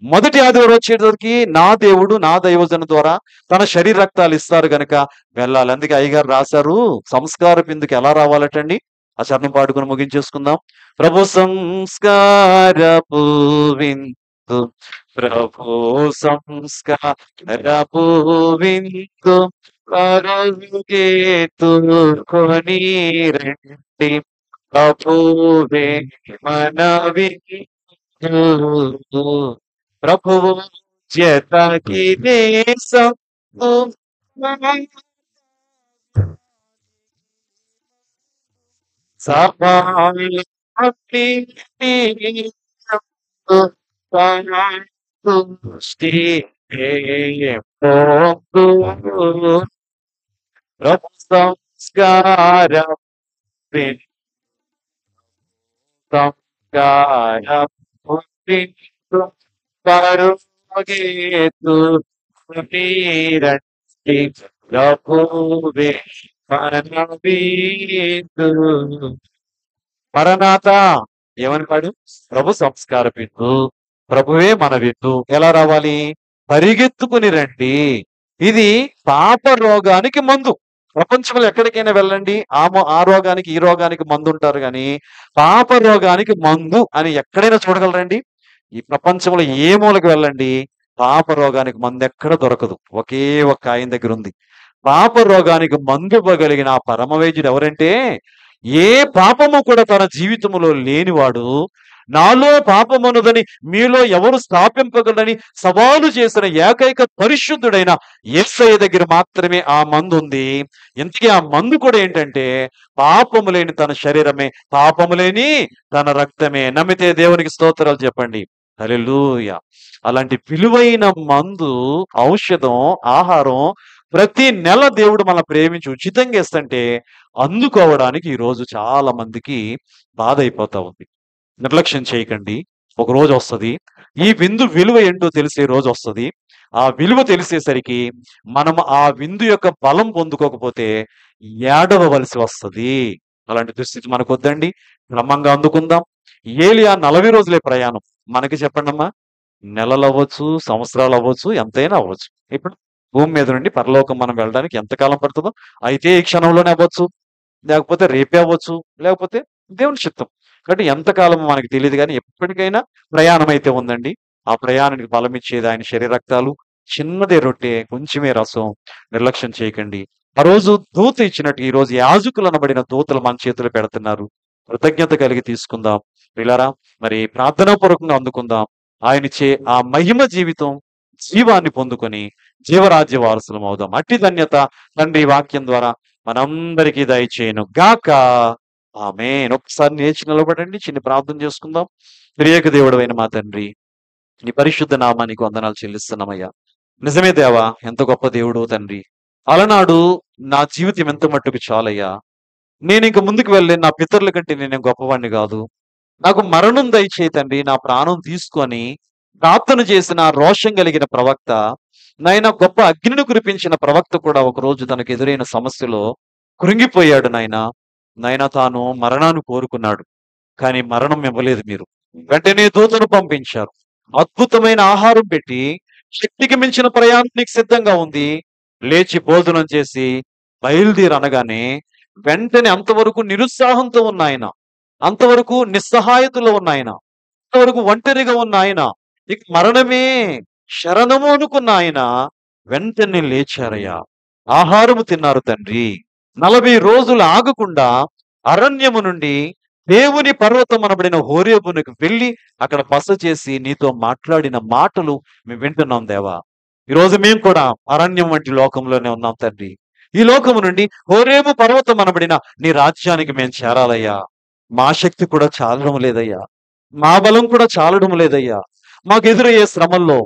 మొదటి ఆదివారం వచ్చేసరికి నా దేవుడు నా దైవజన ద్వారా తన శరీర రక్తాలు ఇస్తారు గనక వెళ్ళాలి. అందుకే అయ్యగారు రాశారు, సంస్కార బిందుకి ఎలా రావాలటండి? ఆ చరణం పాడుకుని ముగించేసుకుందాం. ప్రభు సంస్కారపు విందు, ప్రభు సంస్కారపు విందు, పరగెత్తుకొని రండి, ప్రభువే మన విందు, ప్రభువు జతకి దేశం సంస్కార మరణాత ఏమని పాడు? ప్రభు సంస్కార బిందు, ప్రభువే మన విందు. ఎలా రావాలి? పరిగెత్తుకుని రండి. ఇది పాప రోగానికి మందు. ప్రపంచంలో ఎక్కడికైనా వెళ్ళండి, ఆ రోగానికి ఈ రోగానికి మందు ఉంటారు, కానీ పాప రోగానికి మందు అని ఎక్కడైనా చూడగలరండి? ఈ ప్రపంచంలో ఏ మూలకి వెళ్ళండి, పాప రోగానికి మందు ఎక్కడ దొరకదు. ఒకే ఒక్క ఆయన దగ్గర ఉంది. పాప రోగానికి మందు ఇవ్వగలిగిన ఆ పరమ వైద్యుడు ఎవరంటే, ఏ పాపము కూడా తన జీవితంలో లేనివాడు, నాలో పాపమనుదని మీలో ఎవరు స్థాపింపగలని సవాలు చేసిన ఏకైక పరిశుద్ధుడైన యేసయ్య దగ్గర మాత్రమే ఆ మందు ఉంది. ఇంతకీ ఆ మందు కూడా ఏంటంటే, పాపము లేని తన శరీరమే, పాపము లేని తన రక్తమే. నమ్మితే దేవునికి స్తోత్రాలు చెప్పండి. హల్లెలూయా. అలాంటి విలువైన మందు, ఔషధం, ఆహారం ప్రతి నెల దేవుడు మన ప్రేమించి ఉచితంగా ఇస్తుంటే అందుకోవడానికి ఈ రోజు చాలా మందికి బాధ అయిపోతా ఉంది. నిర్లక్ష్యం చేయకండి. ఒక రోజు వస్తది, ఈ విందు విలువ ఏంటో తెలిసే రోజు వస్తది. ఆ విలువ తెలిసేసరికి మనం ఆ విందు యొక్క బలం పొందుకోకపోతే ఏడవవలసి వస్తది. అలాంటి దుస్థితి మనకు వద్దండి. క్రమంగా అందుకుందాం. ఏలియా 40 రోజులే ప్రయాణం. మనకి చెప్పండమ్మా, నెలలు అవ్వచ్చు, సంవత్సరాలు అవ్వచ్చు, ఎంతైనా అవ్వచ్చు. ఇప్పుడు భూమి మీద నుండి పరలోకం మనం వెళ్ళడానికి ఎంతకాలం పడుతుందో, అయితే ఈ క్షణంలోనే అవ్వచ్చు, లేకపోతే రేపే అవ్వచ్చు, లేకపోతే దేవుని చిత్తం. కాబట్టి ఎంతకాలం మనకి తెలియదు, కానీ ఎప్పటికైనా ప్రయాణం అయితే ఉందండి. ఆ ప్రయాణానికి బలం ఇచ్చేది ఆయన శరీర రక్తాలు. చిన్నదే రొట్టె, కొంచెమే రసం. నిర్లక్ష్యం చేయకండి. ఆ రోజు దూత ఇచ్చినట్టు ఈ రోజు యాజకులు అనబడిన దూతలు మన చేతులు పెడుతున్నారు. కృతజ్ఞత కలిగి తీసుకుందాం. పిల్లరా, మరి ప్రార్థనాపూర్వకంగా అందుకుందాం. ఆయనిచ్చే ఆ మహిమ జీవితం, జీవాన్ని పొందుకొని జీవరాజ్య వారసులం అవుదాం. అట్టి ధన్యత తండ్రి వాక్యం ద్వారా మనందరికీ దయచేయను గాక. ఆమేన్. ఒకసారి లేచి నిలబడండి, చిన్న ప్రార్థన చేసుకుందాం. త్రియేక దేవుడవైన మా తండ్రి, నీ పరిశుద్ధ నామానికి వందనాలు చెల్లిస్తున్నామయ్యా. నిజమే దేవా, ఎంత గొప్ప దేవుడు తండ్రి. అలనాడు నా జీవితం ఎంత మట్టుకు చాలయ్యా. నేను ఇంక ముందుకు వెళ్ళే నా పితరుల కంటే నేను గొప్పవాణ్ణి కాదు. నాకు మరణం దయచేయి తండ్రి, నా ప్రాణం తీసుకొని ప్రార్థన చేసిన రోషం కలిగిన ప్రవక్త, నాయన గొప్ప అగ్నిని కురిపించిన ప్రవక్త కూడా ఒకరోజు తనకు ఎదురైన సమస్యలో కృంగిపోయాడు నాయన. నాయన తాను మరణాన్ని కోరుకున్నాడు, కానీ మరణం ఇవ్వలేదు మీరు. వెంటనే దూతను పంపించారు, అద్భుతమైన ఆహారం పెట్టి, శక్తికి మించిన ప్రయాణానికి సిద్ధంగా ఉంది, లేచి భోజనం చేసి బయలుదేరనగానే వెంటనే అంతవరకు నిరుత్సాహంతో ఉన్న ఆయన, అంతవరకు నిస్సహాయతలో ఉన్న ఆయన, అంతవరకు ఒంటరిగా ఉన్న ఆయన, ఇక మరణమే శరణము అనుకున్న ఆయన వెంటనే లేచారయ్యా. ఆహారము తిన్నారు తండ్రి. 40 రోజులు ఆగకుండా అరణ్యము నుండి దేవుని పర్వతం అనబడిన హోరేబునికి వెళ్ళి అక్కడ బస చేసి నీతో మాట్లాడిన మాటలు మేము వింటున్నాం దేవా. ఈరోజు మేము కూడా అరణ్యం వంటి లోకంలోనే ఉన్నాం తండ్రి. ఈ లోకము నుండి హోరేబు పర్వతం అనబడిన నీ రాజ్యానికి మేము చేరాలయ్యా. మా శక్తి కూడా చాలడం లేదయ్యా, మా బలం కూడా చాలడం లేదయ్యా. మాకెదురయ్యే శ్రమల్లో,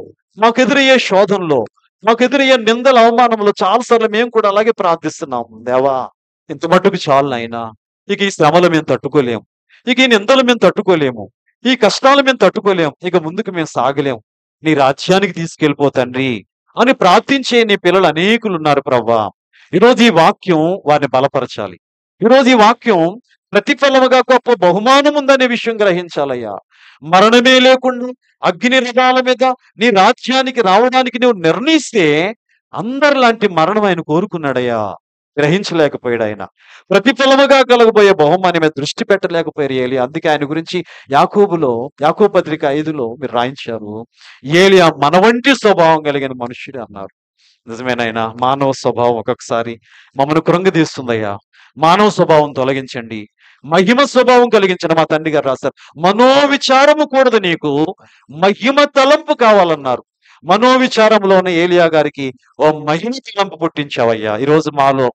మాకెదురయ్యే శోధనలో, మాకెదురయ్యే నిందల అవమానంలో చాలాసార్లు మేము కూడా అలాగే ప్రార్థిస్తున్నాం దేవా. ఇంత మట్టుకు చాలు నాయనా. ఇక ఈ శ్రమలు మేము తట్టుకోలేము, ఇక ఈ నిందలు మేము తట్టుకోలేము, ఈ కష్టాలు మేము తట్టుకోలేము, ఇక ముందుకు మేము సాగలేము, నీ రాజ్యానికి తీసుకెళ్ళిపో తండ్రి అని ప్రార్థించే నీ పిల్లలు అనేకులు ఉన్నారు ప్రవ్వా. ఈరోజు ఈ వాక్యం వారిని బలపరచాలి. ఈరోజు ఈ వాక్యం ప్రతిఫలముగా గొప్ప బహుమానం ఉందనే విషయం గ్రహించాలయ్యా. మరణమే లేకుండా అగ్ని రథాల మీద నీ రాజ్యానికి రావడానికి నువ్వు నిర్ణయిస్తే అందరిలాంటి మరణం ఆయన కోరుకున్నాడయ్యా. గ్రహించలేకపోయాడు ఆయన. ప్రతిఫలముగా కలగబోయే బహుమానం మీద దృష్టి పెట్టలేకపోయారు ఏలియా. అందుకే ఆయన గురించి యాకోబు పత్రిక 5లో మీరు రాయించారు, ఏలియా మన వంటి స్వభావం కలిగిన మనుష్యుడు అన్నారు. నిజమేనాయన, మానవ స్వభావం ఒక్కొక్కసారి మమ్మల్ని కృంగదీస్తుందయ్యా. మానవ స్వభావం తొలగించండి, మహిమ స్వభావం కలిగించిన మా తండ్రి గారు రాశారు, మనోవిచారము కూడదు నీకు, మహిమ తలంపు కావాలన్నారు. మనోవిచారంలోనే ఏలియా గారికి ఓ మహిమ తలంపు పుట్టించావయ్యా. ఈరోజు మాలో,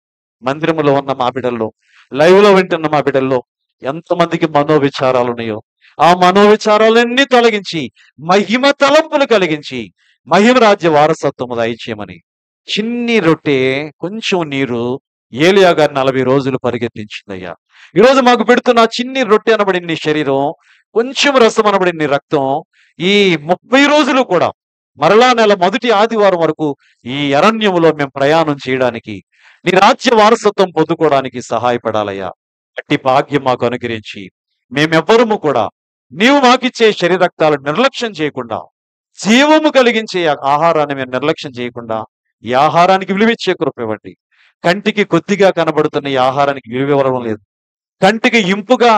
మందిరంలో ఉన్న మా బిడ్డల్లో, లైవ్ లో వింటున్న మా బిడ్డల్లో ఎంతమందికి మనోవిచారాలు ఉన్నాయో ఆ మనోవిచారాలన్నీ తొలగించి మహిమ తలంపులు కలిగించి మహిమ రాజ్య వారసత్వము దయచేయమని. చిన్ని రొట్టె కొంచెం నీరు ఏలియా గారి 40 రోజులు పరిగెత్తించిందయ్యా. ఈరోజు మాకు పెడుతున్న చిన్ని రొట్టె అనబడిన నీ శరీరం, కొంచెం రసం అనబడిన నీ రక్తం ఈ 30 రోజులు కూడా మరలా నెల మొదటి ఆదివారం వరకు ఈ అరణ్యములో మేము ప్రయాణం చేయడానికి, నీ రాజ్య వారసత్వం పొందుకోవడానికి సహాయపడాలయ్యా. అట్టి భాగ్యం మాకు అనుగ్రహించి మేమెవ్వరము కూడా నీవు మాకిచ్చే శరీరక్తాలను నిర్లక్ష్యం చేయకుండా, జీవము కలిగించే ఆహారాన్ని మేము నిర్లక్ష్యం చేయకుండా ఈ ఆహారానికి విలువిచ్చే కృప ఇవ్వండి. కంటికి కొద్దిగా కనబడుతున్న ఈ ఆహారానికి విలువ ఇవ్వడం లేదు. కంటికి ఇంపుగా,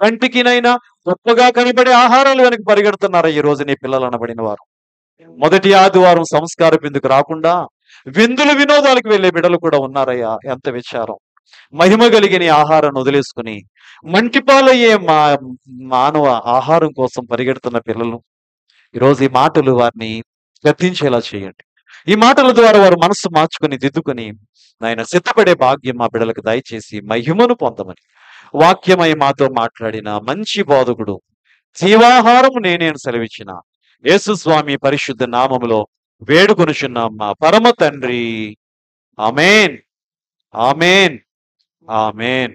కంటికినైనా గొప్పగా కనబడే ఆహారాలు వెనక్కి పరిగెడుతున్నారు ఈ రోజు నీ పిల్లలు అనబడిన వారు. మొదటి ఆదివారం సంస్కార విందుకు రాకుండా విందులు వినోదాలకు వెళ్లే బిడ్డలు కూడా ఉన్నారయ్యా. ఎంత విచారం. మహిమ కలిగిన ఆహారాన్ని వదిలేసుకుని మంటిపాలయ్యే మానవ ఆహారం కోసం పరిగెడుతున్న పిల్లలు ఈరోజు ఈ మాటలు వారిని గద్దించేలా చేయండి. ఈ మాటల ద్వారా వారు మనస్సు మార్చుకుని దిద్దుకుని నాయన సిద్ధపడే భాగ్యం మా బిడ్డలకు దయచేసి మహిమను పొందమని వాక్యమై మాతో మాట్లాడిన మంచి బోధకుడు, జీవాహారము నేనే సెలవిచ్చిన యేసు స్వామి పరిశుద్ధ నామములో వేడుకొనుచున్నాం మా పరమ తండ్రి. ఆమేన్, ఆమేన్, ఆమేన్.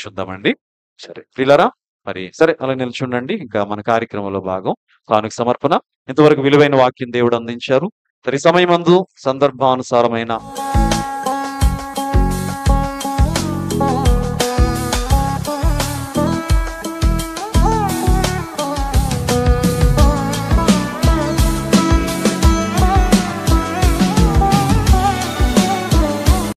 చూద్దామండి. సరే ప్రియులారా, మరి సరే అలా నిల్చుండండి. ఇంకా మన కార్యక్రమంలో భాగం కానుక సమర్పణ. ఇంతవరకు విలువైన వాక్యం దేవుడు అందించారు. సరి సమయమందు సందర్భానుసారమైన